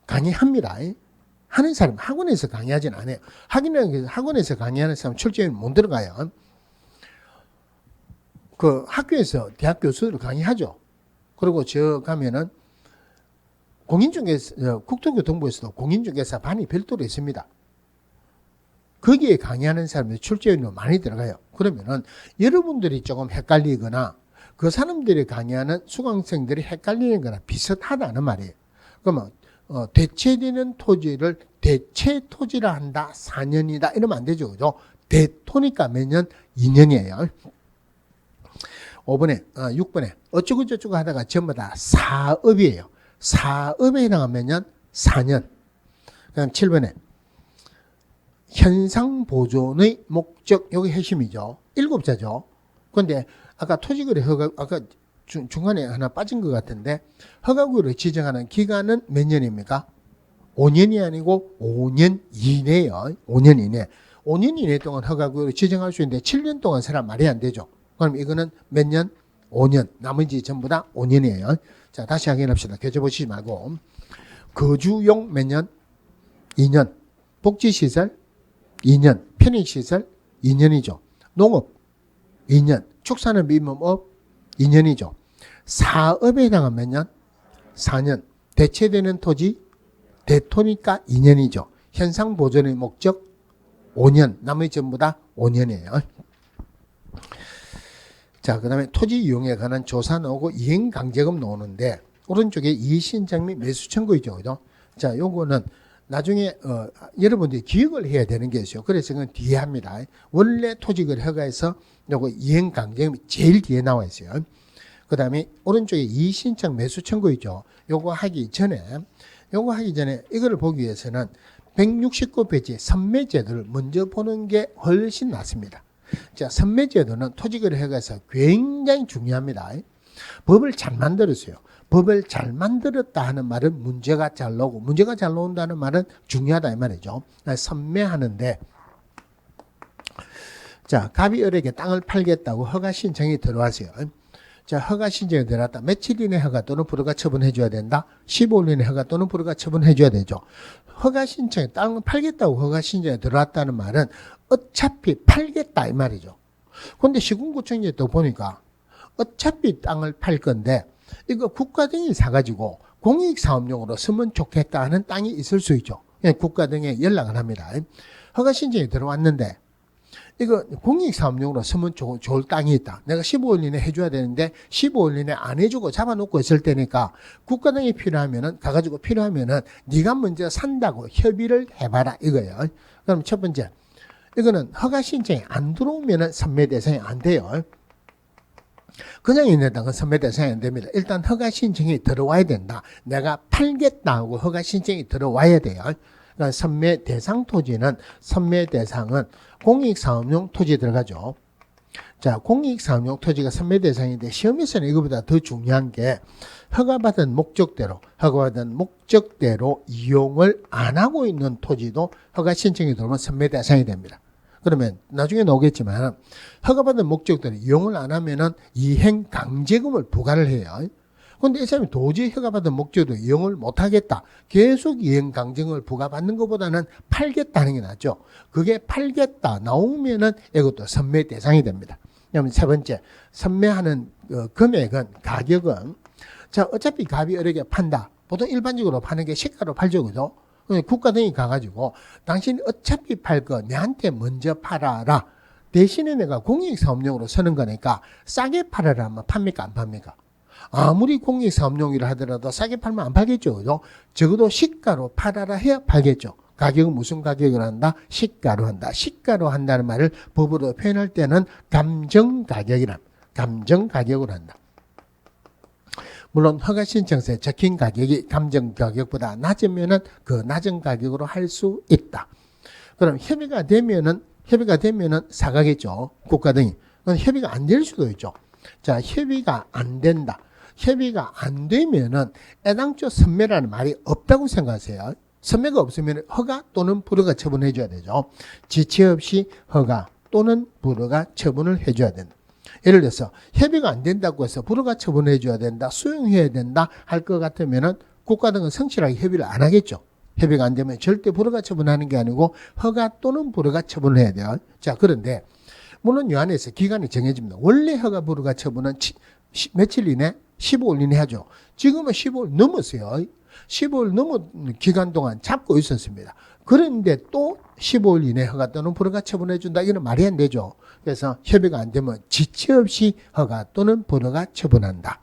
강의합니다. 하는 사람 학원에서 강의하진 않아요. 학원에서 강의하는 사람 출제위원 못 들어가요. 그 학교에서 대학 교수들 강의하죠. 그리고 저 가면은 공인중개사, 국토교통부에서도 공인중개사 반이 별도로 있습니다. 거기에 강의하는 사람들이 출제위원으로 많이 들어가요. 그러면은 여러분들이 조금 헷갈리거나 그 사람들이 강의하는 수강생들이 헷갈리는 거나 비슷하다는 말이에요. 그러면 대체되는 토지를 대체 토지라 한다. 4년이다. 이러면 안 되죠. 그죠? 대토니까 몇 년? 2년이에요. 6번에 어쩌고저쩌고 하다가 전부 다 사업이에요. 사업에 해당하면 몇 년? 4년. 그다음 7번에 현상 보존의 목적, 여기 핵심이죠. 7자죠. 그런데 아까 토지거래 허가, 아까 중간에 하나 빠진 것 같은데 허가구를 지정하는 기간은 몇 년입니까? 5년이 아니고 5년 이내요. 5년 이내. 5년 이내 동안 허가구를 지정할 수 있는데 7년 동안 사람 말이 안 되죠. 그럼 이거는 몇 년? 5년. 나머지 전부 다 5년이에요. 자, 다시 확인합시다. 교재 보시지 말고. 거주용 몇 년? 2년. 복지시설? 2년. 편익시설? 2년이죠. 농업? 2년. 축산업, 임업업? 2년이죠. 사업에 해당하면 몇 년? 4년. 대체되는 토지? 대토니까 2년이죠. 현상 보존의 목적? 5년. 나머지 전부 다 5년이에요. 자, 그 다음에 토지 이용에 관한 조사 나오고 이행강제금 나오는데 오른쪽에 이의신청 및 매수 청구이죠. 그죠? 자, 요거는 나중에 여러분들이 기억을 해야 되는 게 있어요. 그래서 그건 뒤에 합니다. 원래 토지거래 허가에서 요거 이행강제금이 제일 뒤에 나와 있어요. 그 다음에 오른쪽에 이의신청 매수 청구이죠. 요거 하기 전에 이거를 보기 위해서는 169페이지 선매제도를 먼저 보는 게 훨씬 낫습니다. 자, 선매제도는 토지거래 허가에서 굉장히 중요합니다. 법을 잘 만들었어요. 법을 잘 만들었다 하는 말은 문제가 잘 나오고 문제가 잘 나온다는 말은 중요하다 이 말이죠. 선매하는데 자, 갑이 을에게 땅을 팔겠다고 허가 신청이 들어왔어요. 자, 허가 신청이 들어왔다. 며칠 이내 허가 또는 불허가 처분해 줘야 된다. 15일 이내 허가 또는 불허가 처분해 줘야 되죠. 허가 신청에 땅을 팔겠다고 허가 신청이 들어왔다는 말은 어차피 팔겠다 이 말이죠. 그런데 시군구청에 또 보니까 어차피 땅을 팔 건데 이거 국가 등이 사가지고 공익사업용으로 쓰면 좋겠다 하는 땅이 있을 수 있죠. 국가 등에 연락을 합니다. 허가 신청이 들어왔는데 이거 공익사업용으로 쓰면 좋을 땅이 있다. 내가 15일 이내 해줘야 되는데 15일 이내 안 해주고 잡아놓고 있을 때니까 국가 등이 필요하면은 가가지고 필요하면은 네가 먼저 산다고 협의를 해봐라 이거예요. 그럼 첫 번째 이거는 허가 신청이 안 들어오면은 선매 대상이 안 돼요. 그냥 있는 땅은 선매 대상이 안 됩니다. 일단 허가 신청이 들어와야 된다. 내가 팔겠다 하고 허가 신청이 들어와야 돼요. 그러니까 선매 대상 토지는 선매 대상은 공익사업용 토지에 들어가죠. 자, 공익사업용 토지가 선매 대상인데 시험에서는 이거보다 더 중요한 게 허가받은 목적대로 이용을 안 하고 있는 토지도 허가 신청이 들어오면 선매 대상이 됩니다. 그러면 나중에 나오겠지만 허가받은 목적대로 이용을 안 하면은 이행 강제금을 부과를 해요. 그런데 이 사람이 도저히 허가받은 목적대로 이용을 못 하겠다. 계속 이행 강제금을 부과받는 것보다는 팔겠다는 게 낫죠. 그게 팔겠다 나오면은 이것도 선매 대상이 됩니다. 그러면 세 번째, 선매하는 금액은 가격은 자, 어차피 갑이 을에게 판다. 보통 일반적으로 파는 게 시가로 팔죠. 그죠? 국가 등이 가가지고 당신 어차피 팔 거 내한테 먼저 팔아라. 대신에 내가 공익사업용으로 쓰는 거니까 싸게 팔아라 하면 팝니까 안 팝니까? 아무리 공익사업용이라 하더라도 싸게 팔면 안 팔겠죠. 그죠? 적어도 시가로 팔아라 해야 팔겠죠. 가격은 무슨 가격을 한다? 시가로 한다. 시가로 한다는 말을 법으로 표현할 때는 감정가격으로 한다. 물론 허가신청서에 적힌 가격이 감정가격보다 낮으면은 그 낮은 가격으로 할 수 있다. 그럼 협의가 되면은 사가겠죠. 국가 등이. 협의가 안 될 수도 있죠. 자, 협의가 안 된다. 협의가 안 되면은 애당초 선매라는 말이 없다고 생각하세요. 선매가 없으면 허가 또는 불허가 처분해 줘야 되죠. 지체 없이 허가 또는 불허가 처분을 해 줘야 된다. 예를 들어서 협의가 안 된다고 해서 불허가 처분해 줘야 된다, 수용해야 된다 할 것 같으면은 국가 등은 성실하게 협의를 안 하겠죠. 협의가 안 되면 절대 불허가 처분하는 게 아니고 허가 또는 불허가 처분을 해야 돼요. 자, 그런데 물론 이 안에서 기간이 정해집니다. 원래 허가 불허가 처분은 며칠 이내? 15일 이내 하죠. 지금은 15일 넘었어요. 15일 넘은 기간 동안 잡고 있었습니다. 그런데 또 15일 이내 허가 또는 불허가 처분해 준다. 이건 말이 안 되죠. 그래서 협의가 안 되면 지체 없이 허가 또는 불허가 처분한다.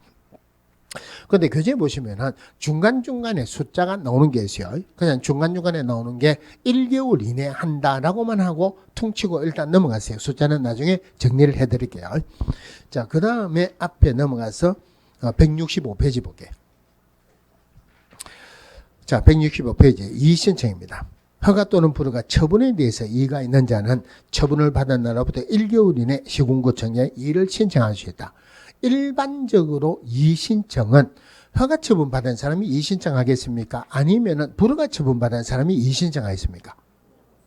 그런데 교재에 보시면은 중간중간에 숫자가 나오는 게 있어요. 그냥 중간중간에 나오는 게 1개월 이내 한다라고만 하고 퉁치고 일단 넘어가세요. 숫자는 나중에 정리를 해드릴게요. 자, 그 다음에 앞에 넘어가서 165페이지 볼게요. 자, 165페이지 이의신청입니다. 허가 또는 불허가 처분에 대해서 이의가 있는 자는 처분을 받은 날로부터 1개월 이내 시군구청에 이의를 신청할 수 있다. 일반적으로 이의신청은 허가 처분 받은 사람이 이의신청하겠습니까? 아니면은 불허가 처분 받은 사람이 이의신청하겠습니까?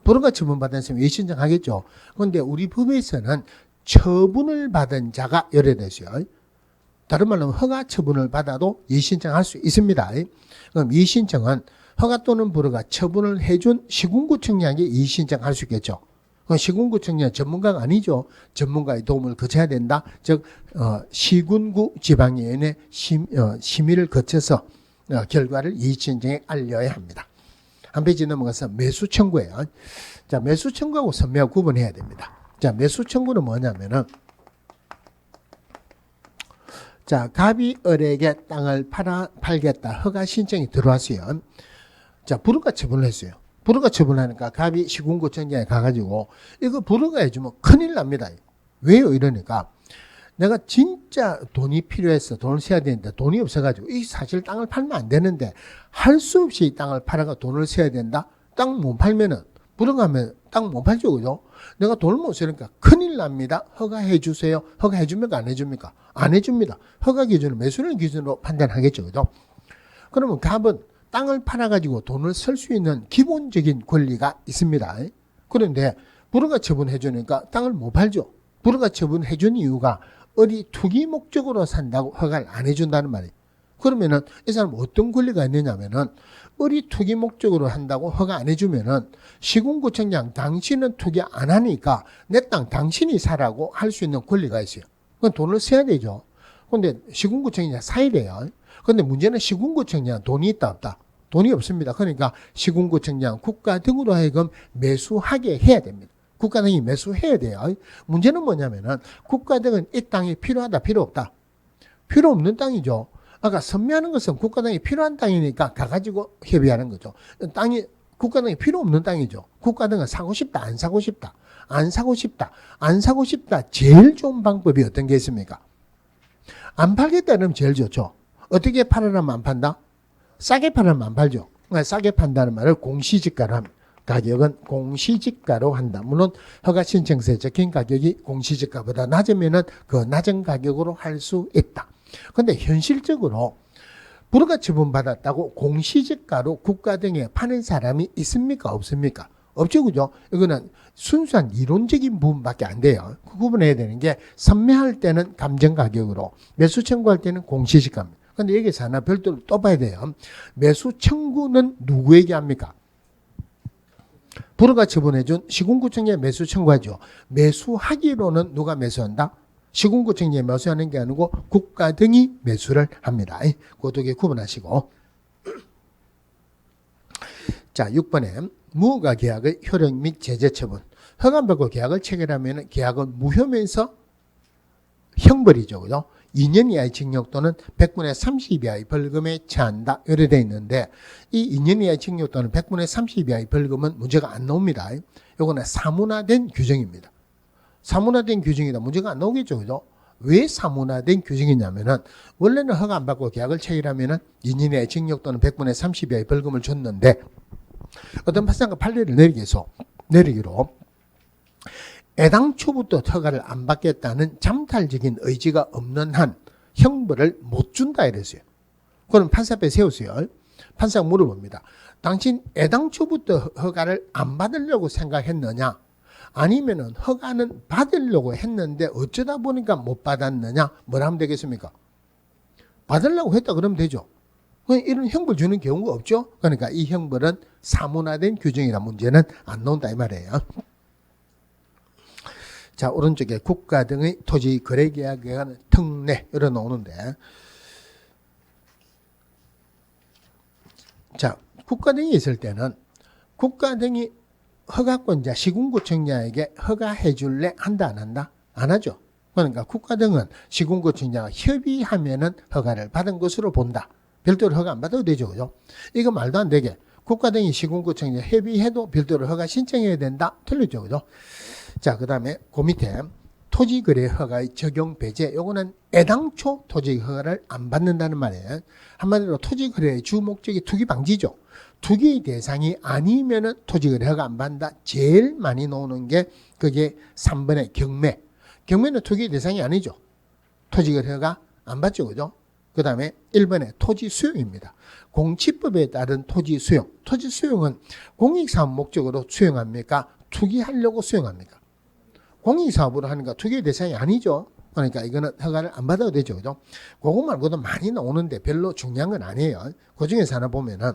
불허가 처분 받은 사람이 이의신청하겠죠. 그런데 우리 법에서는 처분을 받은 자가 열애됐어요. 다른 말로 허가 처분을 받아도 이의신청할 수 있습니다. 그럼 이의신청은 허가 또는 불허가 처분을 해준 시군구청장에게 이의신청할 수 있겠죠. 시군구청장 전문가가 아니죠. 전문가의 도움을 거쳐야 된다. 즉 시군구 지방위원회 심의를 거쳐서 결과를 이의신청에 알려야 합니다. 한 페이지 넘어가서 매수 청구예요. 자, 매수 청구하고 선매하고 구분해야 됩니다. 자, 매수 청구는 뭐냐면은 자, 갑이 을에게 땅을 팔겠다. 허가 신청이 들어왔어요. 자, 불허가 처분을 했어요. 불허가 처분하니까 갑이 시군구청장에 가가지고 이거 불허가 해주면 큰일 납니다. 왜요? 이러니까 내가 진짜 돈이 필요해서 돈을 써야 되는데 돈이 없어가지고 이 사실 땅을 팔면 안 되는데 할 수 없이 이 땅을 팔아가 돈을 써야 된다? 땅 못 팔면은 불허가 하면 땅 못 팔죠. 그죠? 내가 돈을 못 쓰니까 큰일 납니다. 허가해 주세요. 허가해 줍니까? 안 해줍니까? 안 해줍니다. 허가 기준은 매수를 기준으로 판단하겠죠. 그죠? 그러면 갑은 땅을 팔아가지고 돈을 쓸 수 있는 기본적인 권리가 있습니다. 그런데 불허가 처분해 주니까 땅을 못 팔죠. 불허가 처분해 준 이유가 어디 투기 목적으로 산다고 허가를 안 해준다는 말이에요. 그러면은 이 사람 어떤 권리가 있느냐면은 어디 투기 목적으로 한다고 허가 안 해주면은 시군구청장 당신은 투기 안 하니까 내 땅 당신이 사라고 할 수 있는 권리가 있어요. 그건 돈을 써야 되죠. 근데 시군구청장 사야 돼요. 근데 문제는 시군구청장 돈이 있다 없다? 돈이 없습니다. 그러니까 시군구청장 국가 등으로 하여금 매수하게 해야 됩니다. 국가 등이 매수해야 돼요. 문제는 뭐냐면은 국가 등은 이 땅이 필요하다 필요 없다? 필요 없는 땅이죠. 아까 선매하는 것은 국가 등이 필요한 땅이니까 가가지고 협의하는 거죠. 땅이 국가 등이 필요 없는 땅이죠. 국가 등은 사고 싶다 안 사고 싶다? 안 사고 싶다. 안 사고 싶다. 제일 좋은 방법이 어떤 게 있습니까? 안 팔겠다는 제일 좋죠. 어떻게 팔으려면 안 판다? 싸게 팔으면 안 팔죠. 그러니까 싸게 판다는 말을 공시지가로 합니다. 가격은 공시지가로 한다. 물론 허가 신청서에 적힌 가격이 공시지가보다 낮으면은 그 낮은 가격으로 할 수 있다. 그런데 현실적으로 불허가 처분받았다고 공시지가로 국가 등에 파는 사람이 있습니까? 없습니까? 없죠. 그죠? 이거는 순수한 이론적인 부분밖에 안 돼요. 그 구분해야 되는 게 선매할 때는 감정가격으로 매수 청구할 때는 공시지가입니다. 그런데 여기서 하나 별도로 또 봐야 돼요. 매수 청구는 누구에게 합니까? 불허가 처분해준 시군구청에 매수 청구하죠. 매수하기로는 누가 매수한다? 시군구청에 매수하는 게 아니고 국가 등이 매수를 합니다. 그것도 구분하시고. 자, 6번에 무허가 계약의 효력 및 제재 처분. 허가 안 받고 계약을 체결하면 계약은 무효면서 형벌이죠. 그죠? 2년 이하의 징역 또는 100분의 30 이하의 벌금에 처한다. 이렇게 되어 있는데 이 2년 이하의 징역 또는 100분의 30 이하의 벌금은 문제가 안 나옵니다. 이거는 사문화된 규정입니다. 사문화된 규정이다. 문제가 안 나오겠죠. 그죠? 왜 사문화된 규정이냐면은 원래는 허가 안 받고 계약을 체결하면은 2년 이하의 징역 또는 100분의 30 이하의 벌금을 줬는데 어떤 판사가 판례를 내리기로 애당초부터 허가를 안 받겠다는 잠탈적인 의지가 없는 한 형벌을 못 준다 이랬어요. 그럼 판사 앞에 세우세요. 판사가 물어봅니다. 당신 애당초부터 허가를 안 받으려고 생각했느냐? 아니면은 허가는 받으려고 했는데 어쩌다 보니까 못 받았느냐? 뭐라 하면 되겠습니까? 받으려고 했다 그러면 되죠. 이런 형벌 주는 경우가 없죠. 그러니까 이 형벌은 사문화된 규정이라 문제는 안 나온다 이 말이에요. 자, 오른쪽에 국가 등의 토지 거래 계약에 관한 특례 이렇게 나오는데, 자, 국가 등이 있을 때는 국가 등이 허가권자 시군구청장에게 허가해 줄래 한다 안 한다? 안 하죠. 그러니까 국가 등은 시군구청장과 협의하면은 허가를 받은 것으로 본다. 별도로 허가 안 받아도 되죠. 그죠? 이거 말도 안 되게 국가 등이 시군구청장 협의해도 별도로 허가 신청해야 된다. 틀리죠. 그죠? 자, 그 다음에 그 밑에 토지거래 허가의 적용 배제. 요거는 애당초 토지 허가를 안 받는다는 말이에요. 한마디로 토지거래의 주 목적이 투기 방지죠. 투기 대상이 아니면은 토지거래 허가 안 받는다. 제일 많이 나오는 게 그게 3번의 경매. 경매는 투기 대상이 아니죠. 토지거래 허가 안 받죠. 그죠? 그 다음에 1번의 토지 수용입니다. 공치법에 따른 토지 수용. 토지 수용은 공익사업 목적으로 수용합니까? 투기하려고 수용합니까? 공익사업으로 하니까 투기 대상이 아니죠. 그러니까 이거는 허가를 안 받아도 되죠. 그죠? 그거 말고도 많이 나오는데 별로 중요한 건 아니에요. 그 중에서 하나 보면은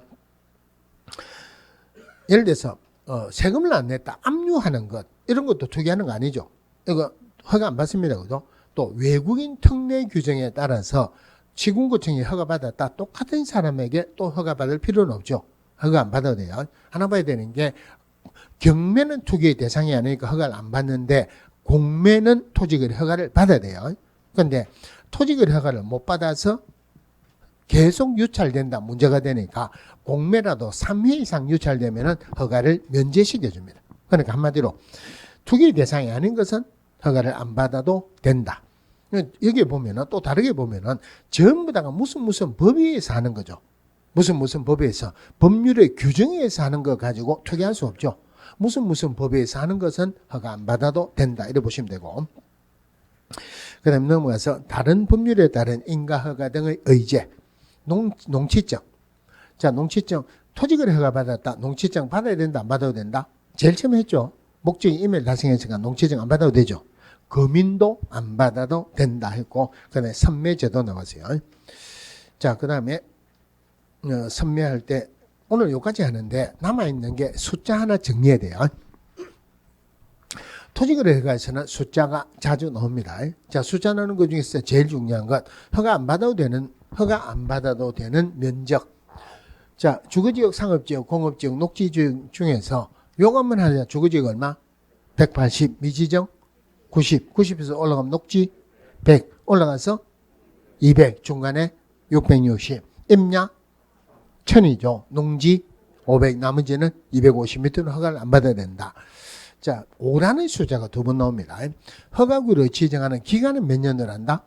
예를 들어서 세금을 안 냈다. 압류하는 것. 이런 것도 투기하는 거 아니죠. 이거 허가 안 받습니다. 그죠? 또 외국인 특례 규정에 따라서 시군구청이 허가받았다. 똑같은 사람에게 또 허가받을 필요는 없죠. 허가 안 받아도 돼요. 하나 봐야 되는 게 경매는 투기의 대상이 아니니까 허가를 안 받는데 공매는 토지거래 허가를 받아야 돼요. 그런데 토지거래 허가를 못 받아서 계속 유찰된다 문제가 되니까 공매라도 3회 이상 유찰되면 허가를 면제시켜줍니다. 그러니까 한마디로 투기 대상이 아닌 것은 허가를 안 받아도 된다. 여기 보면은 또 다르게 보면은 전부 다가 무슨 법에 의해서 하는 거죠. 무슨 법에 의해서 법률의 규정에 의해서 하는 거 가지고 투기할 수 없죠. 무슨 법에 의해서 하는 것은 허가 안 받아도 된다. 이렇게 보시면 되고. 그 다음에 넘어가서 다른 법률에 따른 인가허가 등의 의제. 농취증. 자, 농취증. 토지거래 허가 받았다. 농취증 받아야 된다. 안 받아도 된다? 제일 처음에 했죠. 목적이 임의를 달성했으니까 농취증 안 받아도 되죠. 거민도 안 받아도 된다 했고, 그 다음에 선매제도 나왔어요. 자, 그 다음에 선매할 때 오늘 여기까지 하는데 남아있는 게 숫자 하나 정리해야 돼요. 토지거래 허가에서는 숫자가 자주 나옵니다. 자, 숫자 나오는 것 중에서 제일 중요한 건 허가 안 받아도 되는 면적. 자, 주거지역, 상업지역, 공업지역, 녹지지역 중에서 요것만 하자. 주거지역 얼마? 180, 미지정 90, 90에서 올라가면 녹지 100, 올라가서 200, 중간에 660, 임야 1000이죠. 농지 500, 나머지는 250m는 허가를 안 받아야 된다. 자, 5라는 숫자가 두 번 나옵니다. 허가구를 지정하는 기간은 몇 년을 한다?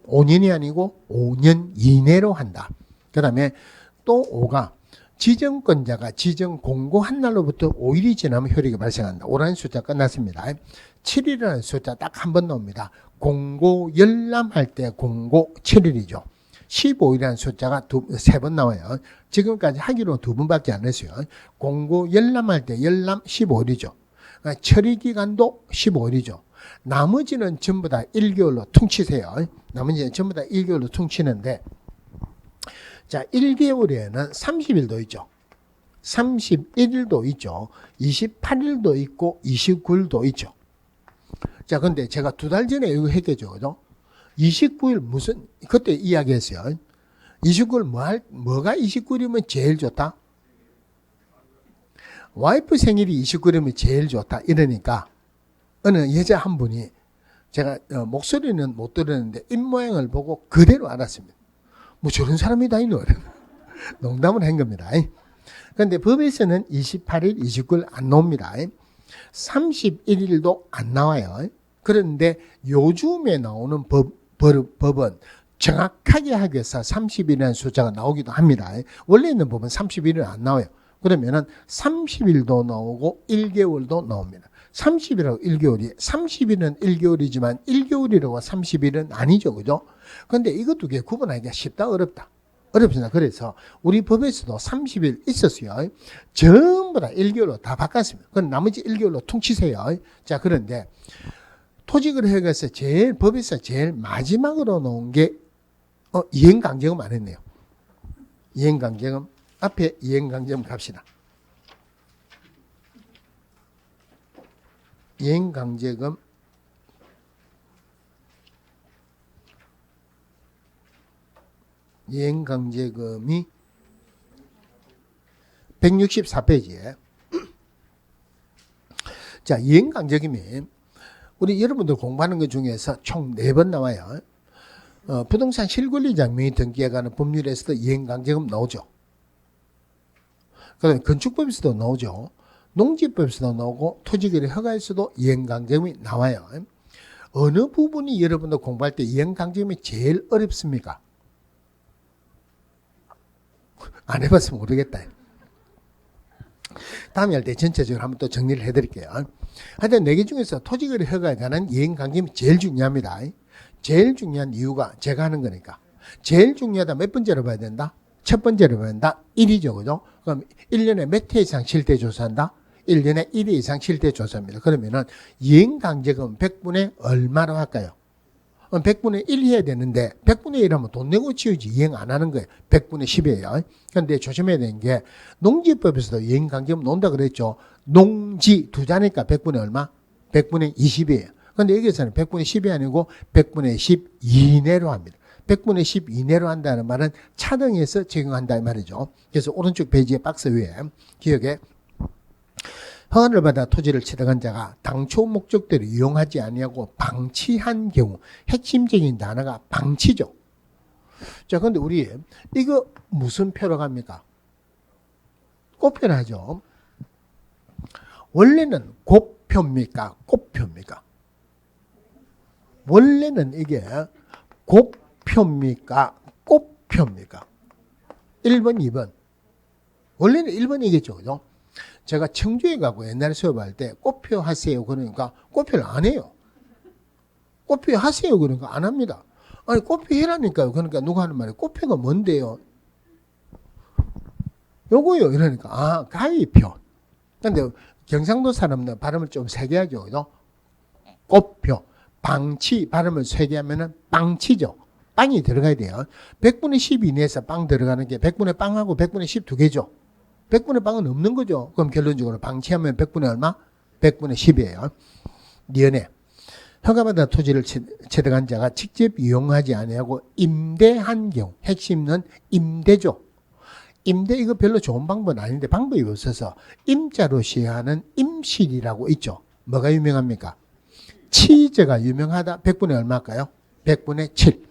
5년이 아니고 5년 이내로 한다. 그 다음에 또 5가 지정권자가 지정 공고한 날로부터 5일이 지나면 효력이 발생한다. 5라는 숫자 끝났습니다. 7일이라는 숫자 딱 한 번 나옵니다. 공고 열람할 때 공고 7일이죠. 15일이라는 숫자가 세 번 나와요. 지금까지 하기로 두 번밖에 안 했어요. 공고 열람할 때 열람 15일이죠. 처리 기간도 15일이죠. 나머지는 전부 다 1개월로 퉁치세요. 나머지는 전부 다 1개월로 퉁치는데, 자, 1개월에는 30일도 있죠. 31일도 있죠. 28일도 있고 29일도 있죠. 자, 근데 제가 2달 전에 이거 했겠죠. 그죠? 29일 그때 이야기했어요. 29일 뭐가 29일이면 제일 좋다? 와이프 생일이 29일이면 제일 좋다 이러니까 어느 여자 한 분이 제가 목소리는 못 들었는데 입모양을 보고 그대로 알았습니다. 뭐 저런 사람이 다 있노? 농담을 한 겁니다. 그런데 법에서는 28일, 29일 안 나옵니다. 31일도 안 나와요. 그런데 요즘에 나오는 법은 정확하게 하기 위해서 30일이라는 숫자가 나오기도 합니다. 원래 있는 법은 31일은 안 나와요. 그러면은 30일도 나오고 1개월도 나옵니다. 30일하고 1개월이 30일은 1개월이지만 1개월이라고 30일은 아니죠. 그죠? 그런데 이것 두 개 구분하기가 쉽다 어렵다. 어렵습니다. 그래서 우리 법에서도 30일 있었어요. 전부 다 1개월로 다 바꿨습니다. 그럼 나머지 1개월로 퉁치세요. 자, 그런데 토직을 해가서 법에서 제일 마지막으로 놓은 게 이행강제금 안 했네요. 이행강제금 앞에 이행강제금 갑시다. 이행강제금 이행강제금이 164페이지에 자, 이행강제금이 우리 여러분들 공부하는 것 중에서 총 4번 나와요. 부동산 실권리자 명의 등기에 관한 법률에서도 이행강제금 나오죠. 그다음에 건축법에서도 나오죠. 농지법에서도 나오고 토지거래 허가에서도 이행강제금이 나와요. 어느 부분이 여러분들 공부할 때 이행강제금이 제일 어렵습니까? 안 해봤으면 모르겠다. 다음에 할 때 전체적으로 한번 또 정리를 해드릴게요. 하여튼 4개 중에서 토지거래 허가에 관한 이행강제금이 제일 중요합니다. 제일 중요한 이유가 제가 하는 거니까. 제일 중요하다 몇 번째로 봐야 된다? 첫 번째로 봐야 된다? 1이죠. 그죠? 그럼 1년에 몇 회 이상 실태 조사한다? 1년에 1회 이상 실태 조사입니다. 그러면은 이행강제금 100분의 얼마로 할까요? 100분의 1 해야 되는데 100분의 1 하면 돈 내고 치우지 이행 안 하는 거예요. 100분의 10이에요. 그런데 조심해야 되는 게 농지법에서도 이행강제금 논다 그랬죠. 농지 두 자니까 100분의 얼마? 100분의 20이에요. 그런데 여기서는 100분의 10이 아니고 100분의 10 이내로 합니다. 100분의 10 이내로 한다는 말은 차등해서 적용한다 이 말이죠. 그래서 오른쪽 페이지의 박스 위에 기억에 허가를 받아 토지를 취득한 자가 당초 목적대로 이용하지 아니하고 방치한 경우 핵심적인 단어가 방치죠. 자, 근데 우리 이거 무슨 표로 갑니까? 꽃표로 하죠. 원래는 곱표입니까? 꽃표입니까? 원래는 이게 곱표입니까? 꽃표입니까? 1번, 2번. 원래는 1번이겠죠. 그죠? 제가 청주에 가고 옛날에 수업할 때 꽃표 하세요. 그러니까 꽃표를 안 해요. 꽃표 하세요. 그러니까 안 합니다. 아니, 꽃표 해라니까요. 그러니까 누가 하는 말이 꽃표가 뭔데요? 요거요. 이러니까, 아, 가위표. 근데 경상도 사람들은 발음을 좀 세게 하죠. 그죠? 꽃표. 방치 발음을 세게 하면은 빵치죠. 빵이 들어가야 돼요. 100분의 10 이내에서 빵 들어가는 게 100분의 빵하고 100분의 10 두 개죠. 100분의 빵은 없는 거죠. 그럼 결론적으로 방치하면 100분의 얼마? 100분의 10이에요. 니은에 허가받아 토지를 취득한 자가 직접 이용하지 아니하고 임대한 경우 핵심은 임대죠. 임대 이거 별로 좋은 방법은 아닌데 방법이 없어서 임자로 시행하는 임실이라고 있죠. 뭐가 유명합니까? 치저가 유명하다. 100분의 얼마일까요? 100분의 7.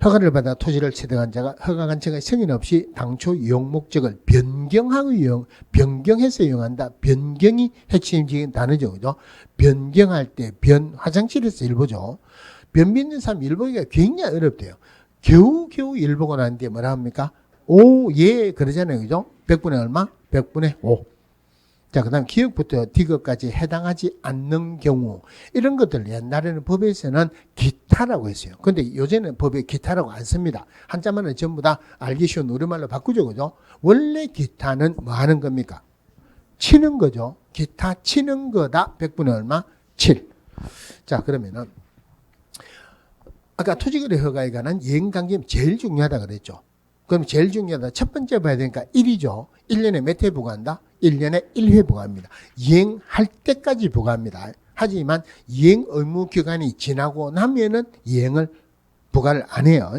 허가를 받아 토지를 취득한 자가 허가관청의 승인 없이 당초 이용 목적을 변경해서 이용한다. 변경이 핵심적인 단어죠. 그죠? 변경할 때 화장실에서 일보죠. 변 빚는 사람 일보기가 굉장히 어렵대요. 겨우 일보고 난 뒤에 뭐라 합니까? 오, 예, 그러잖아요. 그죠? 100분의 얼마? 100분의 5. 자, 그 다음 기억부터 디귿까지 해당하지 않는 경우 이런 것들 옛날에는 법에서는 기타라고 했어요. 근데 요새는 법에 기타라고 안 씁니다. 한자만은 전부 다 알기 쉬운 우리말로 바꾸죠. 그죠? 원래 기타는 뭐 하는 겁니까? 치는 거죠. 기타 치는 거다. 100분의 얼마? 7. 자, 그러면은 아까 토지거래 허가에 관한 이행강제는 제일 중요하다 그랬죠. 그럼 제일 중요하다. 첫 번째 봐야 되니까 1이죠. 1년에 몇 회 부과한다? 1년에 1회 부과합니다. 이행할 때까지 부과합니다. 하지만 이행 의무 기간이 지나고 나면은 이행을 부과를 안 해요.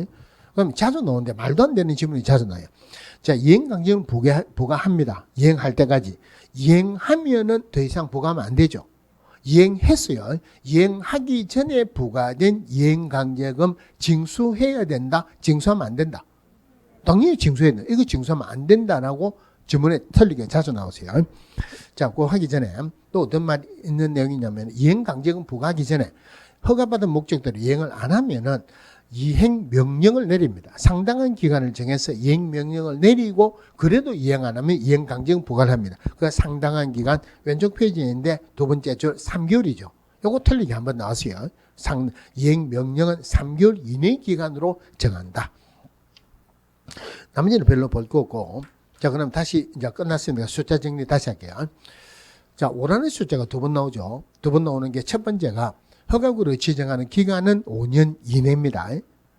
그럼 자주 나오는데 말도 안 되는 질문이 자주 나요. 자, 이행강제금은 부과합니다. 이행할 때까지. 이행하면은 더 이상 부과하면 안 되죠. 이행했어요. 이행하기 전에 부과된 이행강제금 징수해야 된다. 징수하면 안 된다. 당연히 징수해야 된다. 이거 징수하면 안 된다라고 지문에 틀리게 자주 나오세요. 자, 그거 하기 전에 또 어떤 말이 있는 내용이냐면 이행강제금 부과하기 전에 허가받은 목적대로 이행을 안 하면은 이행명령을 내립니다. 상당한 기간을 정해서 이행명령을 내리고 그래도 이행 안 하면 이행강제금 부과를 합니다. 그 상당한 기간 왼쪽 페이지인데 두 번째 줄 3개월이죠. 요거 틀리게 한번 나왔어요. 이행명령은 3개월 이내 기간으로 정한다. 나머지는 별로 볼 거 없고 자, 그럼 다시 이제 끝났으니까 숫자 정리 다시 할게요. 자, 오라는 숫자가 두 번 나오죠. 두 번 나오는 게 첫 번째가 허가구를 지정하는 기간은 5년 이내입니다.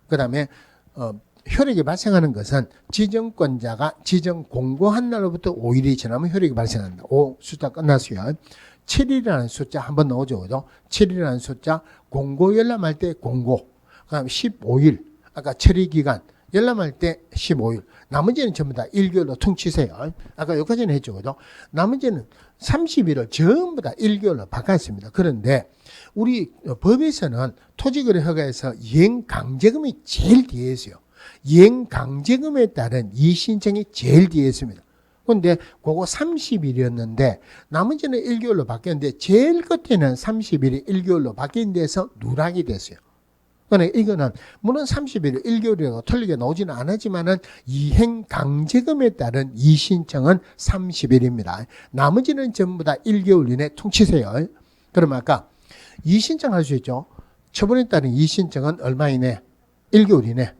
그 다음에 효력이 발생하는 것은 지정권자가 지정 공고한 날로부터 5일이 지나면 효력이 발생한다. 5 숫자 끝났어요. 7일이라는 숫자 한번 나오죠. 그죠? 7일이라는 숫자 공고 열람할 때 공고. 그 다음에 15일 아까 처리 기간 열람할 때 15일. 나머지는 전부 다 1개월로 퉁치세요. 아까 여기까지는 했죠. 그죠? 나머지는 30일을 전부 다 1개월로 바꿨습니다. 그런데 우리 법에서는 토지거래 허가에서 이행강제금이 제일 뒤에 있어요. 이행강제금에 따른 이의신청이 제일 뒤에 있습니다. 그런데 그거 30일이었는데 나머지는 1개월로 바뀌었는데 제일 끝에는 30일이 1개월로 바뀐 데서 누락이 됐어요. 그러니까 이거는 물론 30일 1개월이라고 틀리게 나오지는 않았지만은 이행강제금에 따른 이의신청은 30일입니다. 나머지는 전부 다 1개월 이내 퉁치세요. 그러면 아까 이의신청할 수 있죠. 처분에 따른 이의신청은 얼마 이내? 1개월 이내.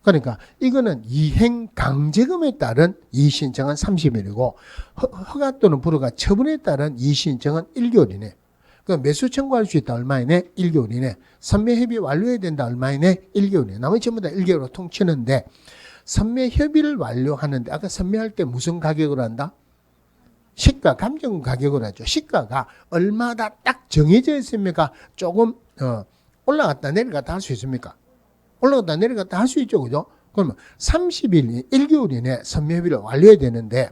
그러니까 이거는 이행강제금에 따른 이의신청은 30일이고 허가 또는 불허가 처분에 따른 이의신청은 1개월 이내. 그러니까 매수 청구할 수 있다 얼마 이내? 1개월 이내. 선매협의 완료해야 된다 얼마 이내? 1개월 이내. 나머지 전부 다 1개월로 통치는데 선매협의를 완료하는데 아까 선매할 때 무슨 가격으로 한다? 시가 감정 가격으로 하죠. 시가가 얼마다 딱 정해져 있습니까? 조금 올라갔다 내려갔다 할 수 있습니까? 올라갔다 내려갔다 할 수 있죠. 그죠? 그러면 30일, 1개월 이내 선매협의를 완료해야 되는데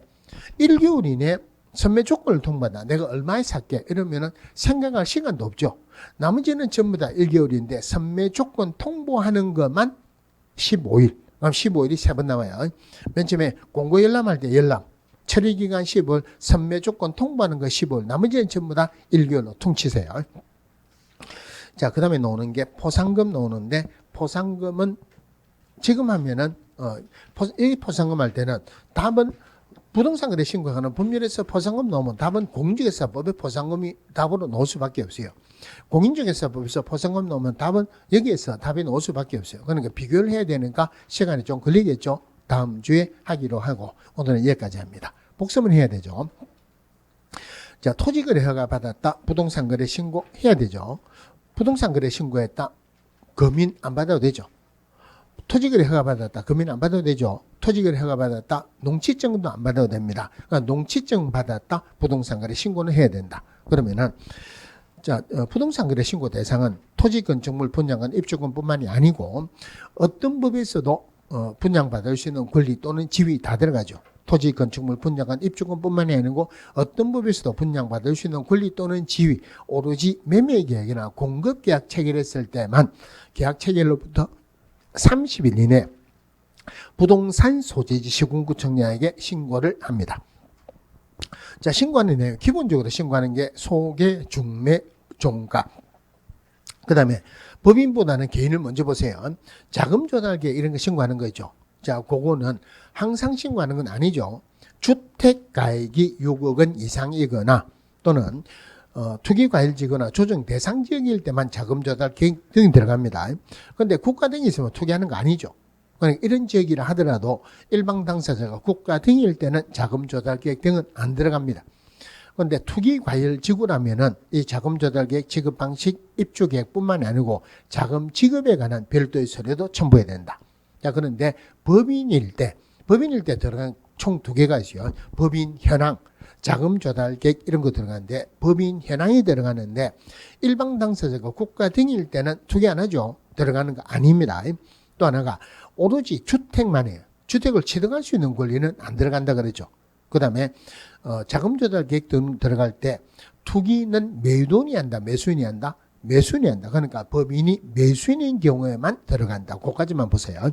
1개월 이내 선매 조건을 통보한다. 내가 얼마에 살게 이러면은 생각할 시간도 없죠. 나머지는 전부 다 1개월인데 선매 조건 통보하는 것만 15일. 그럼 15일이 3번 남아요. 맨 처음에 공고 열람할 때 열람. 처리기간 10일, 선매 조건 통보하는 거 15일. 나머지는 전부 다 1개월로 퉁치세요. 자, 그 다음에 나오는 게 포상금 나오는데 포상금은 지금 하면은 이 포상금 할 때는 답은 부동산 거래 신고하는 법률에서 포상금 나오면 답은 공인중개사법에 포상금이 답으로 나올 수밖에 없어요. 공인중개사법에서 포상금 나오면 답은 여기에서 답이 나올 수밖에 없어요. 그러니까 비교를 해야 되니까 시간이 좀 걸리겠죠. 다음 주에 하기로 하고 오늘은 여기까지 합니다. 복습을 해야 되죠. 자, 토지거래 허가 받았다. 부동산 거래 신고해야 되죠. 부동산 거래 신고했다. 금인 안 받아도 되죠. 토지거래 허가 받았다. 금인 안 받아도 되죠. 토지거래 허가 받았다. 농취증도 안 받아도 됩니다. 그러니까 농취증 받았다. 부동산 거래 신고는 해야 된다. 그러면은 자, 부동산 거래 신고 대상은 토지 건축물 분양권 입주권뿐만이 아니고 어떤 법에서도 분양받을 수 있는 권리 또는 지위 다 들어가죠. 토지 건축물 분양권 입주권뿐만이 아니고 어떤 법에서도 분양받을 수 있는 권리 또는 지위 오로지 매매계약이나 공급계약 체결했을 때만 계약 체결로부터 30일 이내 부동산 소재지 시군구청장에게 신고를 합니다. 자, 신고하는 내용 기본적으로 신고하는 게 소개, 중매, 종가. 그 다음에 법인보다는 개인을 먼저 보세요. 자금 조달계 이런 거 신고하는 거죠. 자, 그거는 항상 신고하는 건 아니죠. 주택 가액이 6억 원 이상이거나 또는 투기과열지거나 조정 대상 지역일 때만 자금 조달 계획 등이 들어갑니다. 그런데 국가 등이 있으면 투기하는 거 아니죠. 그러니까 이런 지역이라 하더라도 일방 당사자가 국가 등일 때는 자금 조달 계획 등은 안 들어갑니다. 그런데 투기과열지구라면은 이 자금 조달 계획 지급 방식 입주 계획뿐만이 아니고 자금 지급에 관한 별도의 서류도 첨부해야 된다. 자, 그런데 법인일 때 들어간 총 2개가 있어요. 법인 현황, 자금 조달 계획 이런 거 들어가는데 법인 현황이 들어가는데 일방 당사자가 국가 등일 때는 투기 안 하죠. 들어가는 거 아닙니다. 또 하나가 오로지 주택만 해요. 주택을 취득할 수 있는 권리는 안 들어간다 그러죠. 그 다음에 자금 조달 계획 들어갈 때 투기는 매도인이 한다, 매수인이 한다, 매수인이 한다. 그러니까 법인이 매수인인 경우에만 들어간다. 그거까지만 보세요.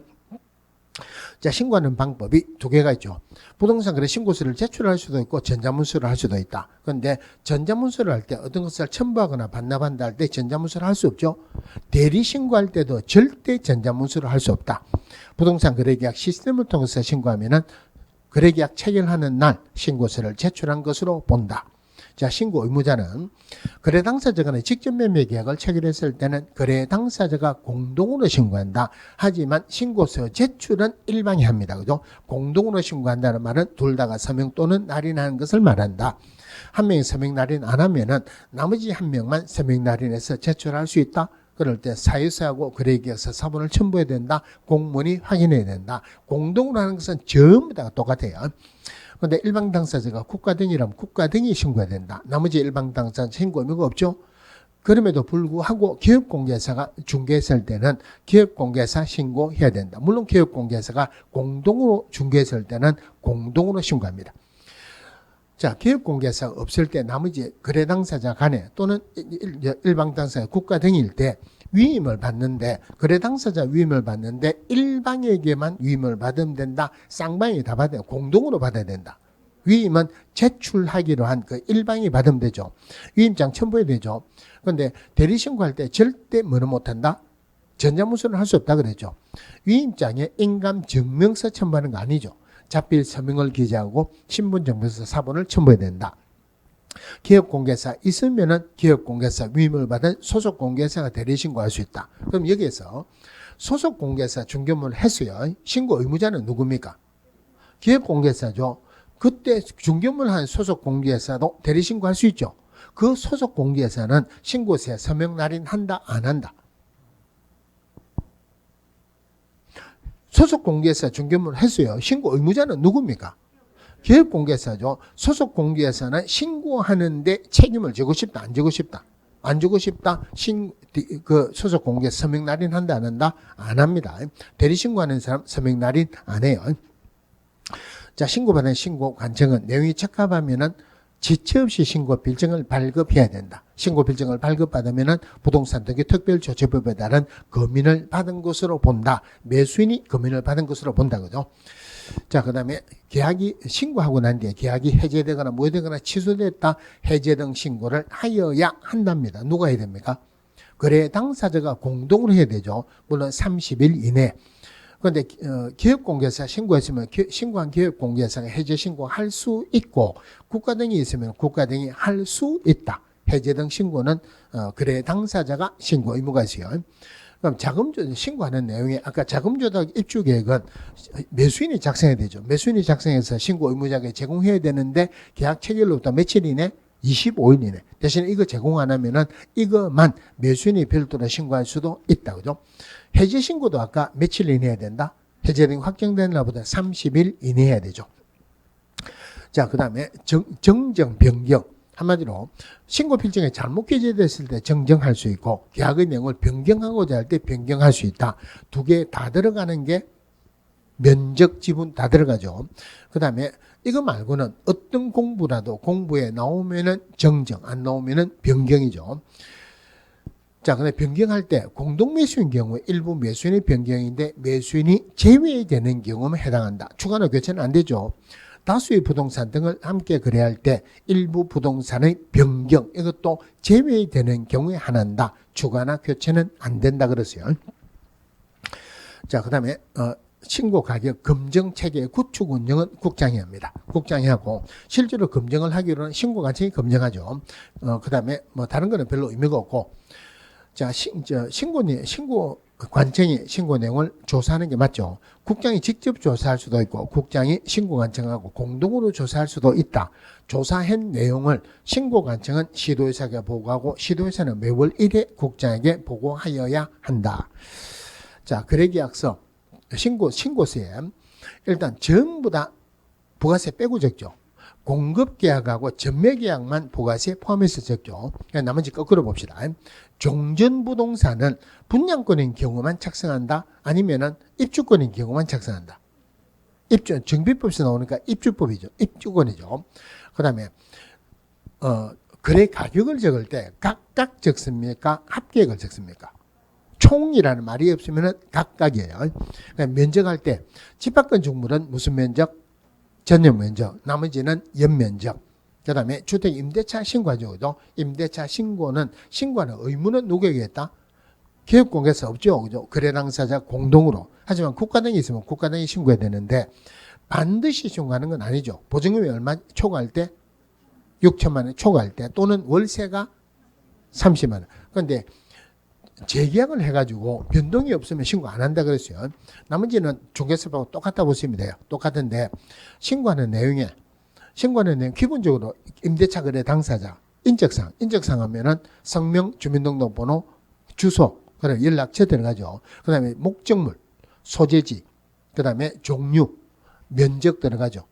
자, 신고하는 방법이 두 개가 있죠. 부동산 거래 신고서를 제출할 수도 있고 전자문서를 할 수도 있다. 그런데 전자문서를 할 때 어떤 것을 첨부하거나 반납한다 할 때 전자문서를 할 수 없죠. 대리 신고할 때도 절대 전자문서를 할 수 없다. 부동산 거래계약 시스템을 통해서 신고하면은 거래계약 체결하는 날 신고서를 제출한 것으로 본다. 자, 신고 의무자는 거래 당사자 간의 직접 매매 계약을 체결했을 때는 거래 당사자가 공동으로 신고한다. 하지만 신고서 제출은 일방이 합니다. 그죠? 공동으로 신고한다는 말은 둘 다가 서명 또는 날인하는 것을 말한다. 한 명이 서명 날인 안 하면은 나머지 한 명만 서명 날인해서 제출할 수 있다. 그럴 때 사유서하고 거래계약서 사본을 첨부해야 된다. 공무원이 확인해야 된다. 공동으로 하는 것은 전부 다 똑같아요. 그런데 일방 당사자가 국가 등이라면 국가 등이 신고해야 된다. 나머지 일방 당사자는 신고 의무가 없죠. 그럼에도 불구하고 기업공개사가 중개했을 때는 기업공개사 신고해야 된다. 물론 기업공개사가 공동으로 중개했을 때는 공동으로 신고합니다. 자, 기업공개사가 없을 때 나머지 거래 당사자 간에 또는 일방 당사자 국가 등일 때 위임을 받는데 거래 당사자 위임을 받는데 일방에게만 위임을 받으면 된다. 쌍방이 다 받아야 공동으로 받아야 된다. 위임은 제출하기로 한 그 일방이 받으면 되죠. 위임장 첨부해야 되죠. 그런데 대리신고할 때 절대 뭐는 못한다. 전자문서는 할 수 없다 그랬죠. 위임장에 인감증명서 첨부하는 거 아니죠. 자필 서명을 기재하고 신분증명서 사본을 첨부해야 된다. 기업공개사 있으면은 기업공개사 위임을 받은 소속공개사가 대리신고할 수 있다. 그럼 여기에서 소속공개사 중개문을 했어요. 신고 의무자는 누굽니까? 기업공개사죠. 그때 중개문을 한 소속공개사도 대리신고할 수 있죠. 그 소속공개사는 신고서에 서명 날인한다 안 한다? 소속공개사 중개문을 했어요. 신고 의무자는 누굽니까? 기업공개사죠. 소속공개사는 신고하는데 책임을 지고 싶다, 안 지고 싶다? 안 지고 싶다. 그 소속공개사 서명 날인한다, 안 한다? 안 합니다. 대리신고하는 사람 서명 날인 안 해요. 자, 신고받은 신고 관청은 내용이 적합하면은 지체 없이 신고 필증을 발급해야 된다. 신고 필증을 발급받으면은 부동산 등의 특별조치법에 따른 검인을 받은 것으로 본다. 매수인이 검인을 받은 것으로 본다. 그죠? 자, 그 다음에 계약이 신고하고 난 뒤에 계약이 해제되거나 무효되거나 취소됐다. 해제 등 신고를 하여야 한답니다. 누가 해야 됩니까? 거래 당사자가 공동으로 해야 되죠. 물론 30일 이내. 그런데 기업공개사 신고했으면 신고한 기업공개사가 해제 신고할 수 있고 국가 등이 있으면 국가 등이 할 수 있다. 해제 등 신고는 거래 당사자가 신고 의무가 있어요. 그럼 자금조달 신고하는 내용에 아까 자금조달 입주계획은 매수인이 작성해야 되죠. 매수인이 작성해서 신고 의무자에게 제공해야 되는데 계약 체결로부터 며칠 이내? 25일 이내. 대신에 이거 제공 안 하면은 이것만 매수인이 별도로 신고할 수도 있다. 그죠? 해제 신고도 아까 며칠 이내 해야 된다? 해제 등이 확정된 날보다 30일 이내 해야 되죠. 자, 그 다음에 정정, 변경. 한마디로 신고 필증에 잘못 기재됐을 때 정정할 수 있고 계약의 내용을 변경하고자 할 때 변경할 수 있다. 두 개 다 들어가는 게 면적 지분 다 들어가죠. 그 다음에 이거 말고는 어떤 공부라도 공부에 나오면은 정정, 안 나오면은 변경이죠. 자, 근데 변경할 때 공동매수인 경우에 일부 매수인의 변경인데 매수인이 제외되는 경우만 해당한다. 추가나 교체는 안 되죠. 다수의 부동산 등을 함께 거래할 때 일부 부동산의 변경, 이것도 제외되는 경우에 한한다. 추가나 교체는 안 된다 그랬어요. 자, 그 다음에 신고 가격 검증 체계 구축 운영은 국장이 합니다. 국장이 하고 실제로 검증을 하기로는 신고 관청이 검증하죠. 그 다음에 뭐 다른 거는 별로 의미가 없고, 자, 신고 관청이 신고 내용을 조사하는 게 맞죠. 국장이 직접 조사할 수도 있고 국장이 신고 관청하고 공동으로 조사할 수도 있다. 조사한 내용을 신고 관청은 시도회사에게 보고하고 시도회사는 매월 1회 국장에게 보고하여야 한다. 자, 거래계약서 신고서에 일단 전부 다 부가세 빼고 적죠. 공급계약하고 전매계약만 부가세 포함해서 적죠. 나머지 거꾸로 봅시다. 종전부동산은 분양권인 경우만 작성한다? 아니면은 입주권인 경우만 작성한다? 입주, 정비법에서 나오니까 입주법이죠. 입주권이죠. 그 다음에, 거래 가격을 적을 때 각각 적습니까? 합계액을 적습니까? 총이라는 말이 없으면 각각이에요. 그러니까 면적할 때 집합권 중물은 무슨 면적? 전용 면적. 나머지는 연면적. 그 다음에 주택 임대차 신고하죠. 임대차 신고는 의무는 누구에게 했다? 개업공개서 없죠. 그죠? 거래 당사자 공동으로. 하지만 국가등이 있으면 국가등이 신고해야 되는데 반드시 신고하는 건 아니죠. 보증금이 얼마 초과할 때? 6천만 원 초과할 때 또는 월세가 30만 원. 그런데 재계약을 해가지고 변동이 없으면 신고 안 한다 그랬어요. 나머지는 중개사하고 똑같다 보시면 돼요. 똑같은데 신고하는 내용 기본적으로 임대차 거래 당사자 인적사항 하면은 성명, 주민등록번호, 주소, 그다음에 연락처 들어가죠. 그다음에 목적물, 소재지, 그다음에 종류, 면적 들어가죠.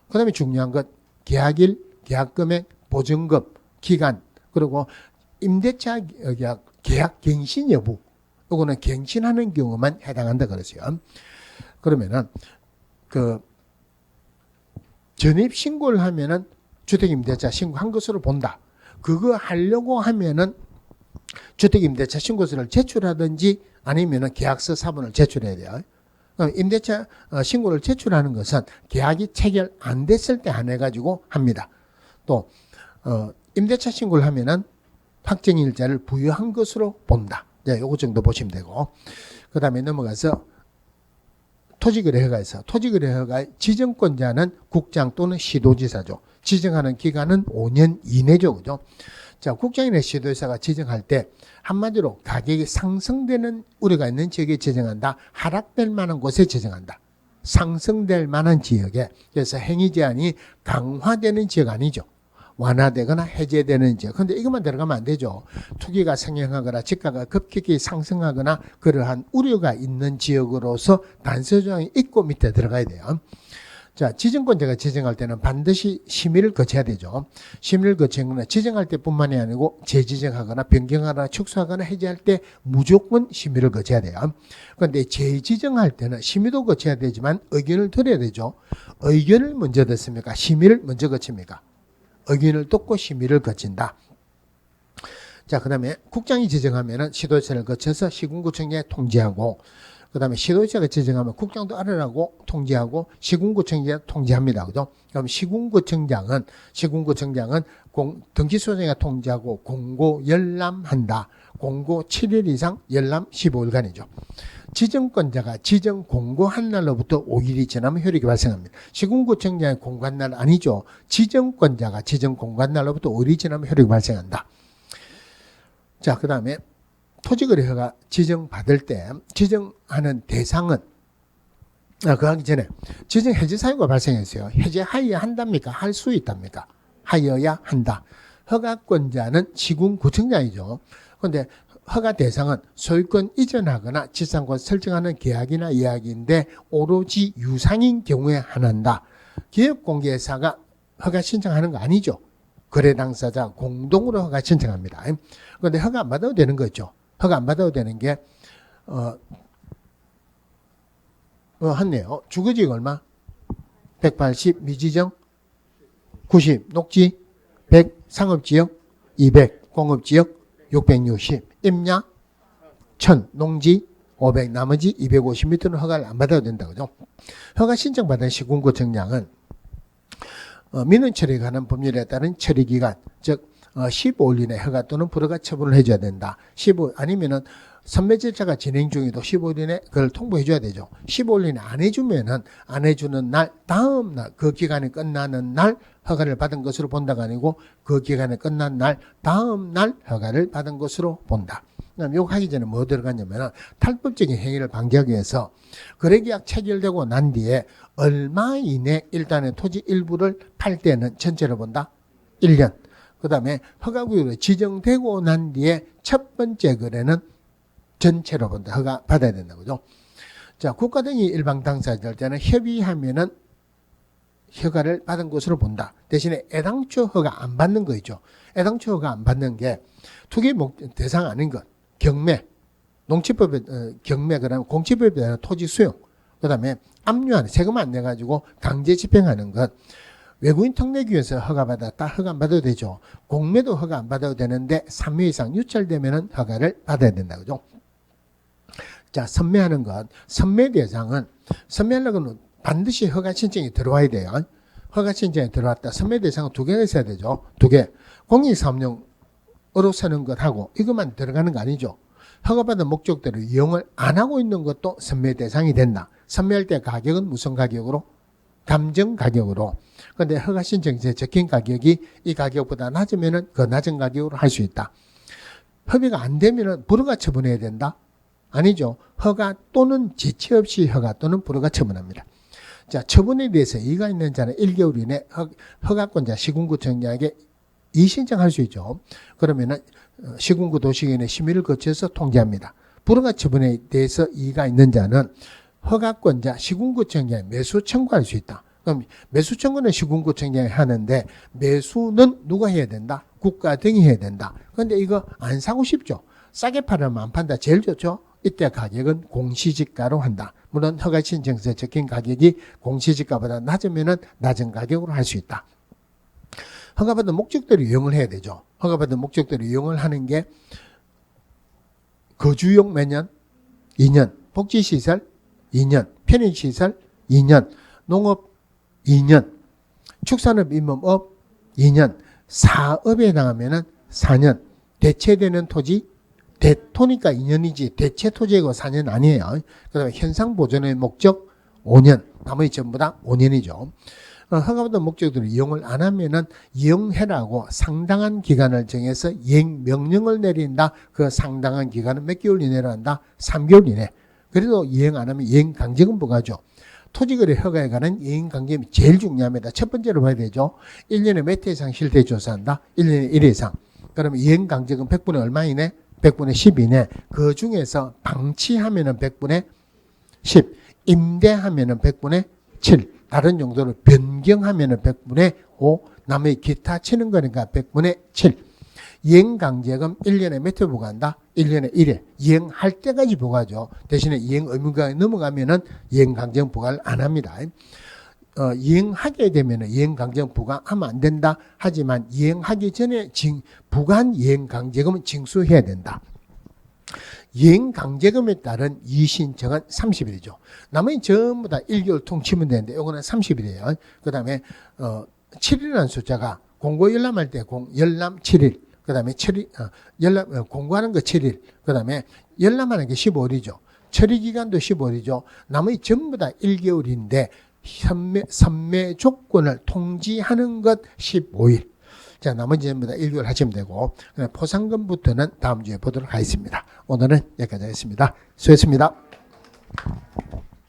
그다음에 중요한 것 계약일, 계약금액, 보증금, 기간, 그리고 임대차 계약 갱신 여부. 이거는 갱신하는 경우만 해당한다 그랬어요. 그러면은 전입 신고를 하면은 주택임대차 신고한 것으로 본다. 그거 하려고 하면은 주택임대차 신고서를 제출하든지 아니면은 계약서 사본을 제출해야 돼요. 그럼 임대차 신고를 제출하는 것은 계약이 체결 안 됐을 때 안 해가지고 합니다. 또 임대차 신고를 하면은 확정일자를 부여한 것으로 본다. 네, 요거 정도 보시면 되고 그 다음에 넘어가서 토지거래허가에서 토지거래허가의 지정권자는 국장 또는 시도지사죠. 지정하는 기간은 5년 이내죠. 그죠? 자, 국장이나 시도지사가 지정할 때 한마디로 가격이 상승되는 우려가 있는 지역에 지정한다. 하락될 만한 곳에 지정한다. 상승될 만한 지역에. 그래서 행위 제한이 강화되는 지역 아니죠. 완화되거나 해제되는 지역. 그런데 이것만 들어가면 안 되죠. 투기가 성행하거나 집가가 급격히 상승하거나 그러한 우려가 있는 지역으로서 단서조항이 있고 밑에 들어가야 돼요. 자, 지정권자가 지정할 때는 반드시 심의를 거쳐야 되죠. 심의를 거치는 건 지정할 때뿐만이 아니고 재지정하거나 변경하거나 축소하거나 해제할 때 무조건 심의를 거쳐야 돼요. 그런데 재지정할 때는 심의도 거쳐야 되지만 의견을 들어야 되죠. 의견을 먼저 듣습니까? 심의를 먼저 거칩니까? 의견을 듣고 심의를 거친다. 자, 그 다음에 국장이 지정하면은 시도지사를 거쳐서 시군구청장에 통지하고, 그 다음에 시도지사가 지정하면 국장도 알으라고 통지하고, 시군구청장에 통지합니다. 그죠? 그럼 시군구청장은 등기소장에 통지하고 공고 열람한다. 공고 7일 이상 열람 15일간이죠. 지정권자가 지정 공고한 날로부터 5일이 지나면 효력이 발생합니다. 시군구청장의 공고한 날 아니죠. 지정권자가 지정 공고한 날로부터 5일이 지나면 효력이 발생한다. 자, 그 다음에 토지거래허가 지정받을 때 지정하는 대상은 그 하기 전에 지정 해제 사유가 발생했어요. 해제하여야 한답니까? 할 수 있답니까? 하여야 한다. 허가권자는 시군구청장이죠. 그런데 허가 대상은 소유권 이전하거나 지상권 설정하는 계약이나 이야기인데 오로지 유상인 경우에 한한다. 기업공개사가 허가 신청하는 거 아니죠. 거래 당사자 공동으로 허가 신청합니다. 그런데 허가 안 받아도 되는 거죠. 허가 안 받아도 되는 게 했네요. 주거지역 얼마? 180 미지정 90 녹지 100 상업지역 200 공업지역 660 임야 1000 농지 500 나머지 250m는 허가를 안 받아도 된다. 그죠? 허가 신청받은 시군구청장은 민원 처리에 관한 법률에 따른 처리기간 즉 15일 이내 허가 또는 불허가 처분을 해줘야 된다. 15 아니면은 선매 절차가 진행 중에도 15일 이내 그걸 통보해 줘야 되죠. 15일 이내 안 해주면은 안 해주는 날 다음 날 그 기간이 끝나는 날 허가를 받은 것으로 본다가 아니고 그 기간이 끝난 날 다음 날 허가를 받은 것으로 본다. 그럼 이거 하기 전에 뭐 들어갔냐면은 탈법적인 행위를 방지하기 위해서 거래계약 체결되고 난 뒤에 얼마 이내 일단은 토지 일부를 팔 때는 전체로 본다. 1년. 그 다음에 허가구역으로 지정되고 난 뒤에 첫 번째 거래는 전체로 본다. 허가 받아야 된다. 그죠? 자, 국가 등이 일방 당사자일 때는 협의하면은 허가를 받은 것으로 본다. 대신에 애당초 허가 안 받는 거 있죠. 애당초 허가 안 받는 게 투기 대상 아닌 것. 경매. 농지법에 경매 그러면 공지법에 대한 토지 수용. 그 다음에 압류하는, 세금 안 내가지고 강제 집행하는 것. 외국인 특례기에서 허가받았다. 허가 안 받아도 되죠. 공매도 허가 안 받아도 되는데 3회 이상 유찰되면 허가를 받아야 된다. 그죠? 자, 선매하는 것. 선매 대상은, 선매하려고는 반드시 허가 신청이 들어와야 돼요. 허가 신청이 들어왔다. 선매 대상은 2개가 있어야 되죠. 2개. 공익사업용으로 쓰는 것하고 이것만 들어가는 거 아니죠. 허가받은 목적대로 이용을 안 하고 있는 것도 선매 대상이 된다. 선매할 때 가격은 무슨 가격으로? 감정 가격으로. 그런데 허가 신청서에 적힌 가격이 이 가격보다 낮으면은 그 낮은 가격으로 할 수 있다. 협의가 안 되면은 불허가 처분해야 된다? 아니죠. 허가 또는 지체 없이 허가 또는 불허가 처분합니다. 자, 처분에 대해서 이의가 있는 자는 1개월 이내 허가권자 시군구청장에게 이의신청할 수 있죠. 그러면은 시군구 도시위원회 심의를 거쳐서 통지합니다. 불허가 처분에 대해서 이의가 있는 자는 허가권자 시군구청장에 매수 청구할 수 있다. 그럼 매수 청구는 시군구청장이 하는데 매수는 누가 해야 된다? 국가 등이 해야 된다. 그런데 이거 안 사고 싶죠. 싸게 팔으면 안 판다. 제일 좋죠. 이때 가격은 공시지가로 한다. 물론 허가 신청서에 적힌 가격이 공시지가보다 낮으면 낮은 가격으로 할 수 있다. 허가받은 목적대로 이용을 해야 되죠. 허가받은 목적대로 이용을 하는 게 거주용 몇 년? 2년. 복지시설 2년. 편의시설 2년. 농업 2년. 축산업 임업업 2년. 사업에 해당하면 4년. 대체되는 토지 대토니까 2년이지 대체 토지이고 4년 아니에요. 그 다음에 현상 보존의 목적 5년. 나머지 전부 다 5년이죠. 허가받은 목적대로 이용을 안 하면은 이용해라고 상당한 기간을 정해서 이행 명령을 내린다. 그 상당한 기간은 몇 개월 이내로 한다? 3개월 이내. 그래도 이행 안 하면 이행 강제금 부과죠. 토지거래 허가에 관한 이행 강제금이 제일 중요합니다. 첫 번째로 봐야 되죠. 1년에 몇 회 이상 실태 조사한다? 1년에 1회 이상. 그러면 이행 강제금 100분의 얼마 이내? 100분의 10 이내. 그 중에서 방치하면은 100분의 10. 임대하면은 100분의 7. 다른 용도로 변경하면은 100분의 5. 남의 기타 치는 거니까 100분의 7. 이행강제금 1년에 몇 회 부과한다? 1년에 1회. 이행할 때까지 부과하죠. 대신에 이행 의무가 넘어가면은 이행강제금 부과를 안 합니다. 이행하게 되면은 이행강제금 부과하면 안 된다. 하지만 이행하기 전에 부과한 이행강제금은 징수해야 된다. 이행강제금에 따른 이의신청은 30일이죠. 나머지 전부 다 1개월 통치면 되는데 이거는 30일이에요. 그 다음에 7일이라는 숫자가 공고 열람할 때 열람 7일. 그 다음에 공고하는 거 7일. 그 다음에 열람하는 게 15일이죠. 처리기간도 15일이죠. 나머지 전부 다 1개월인데 선매 조건을 통지하는 것 15일. 자, 나머지 전부 다 1개월 하시면 되고, 포상금부터는 다음 주에 보도록 하겠습니다. 오늘은 여기까지 하겠습니다. 수고했습니다.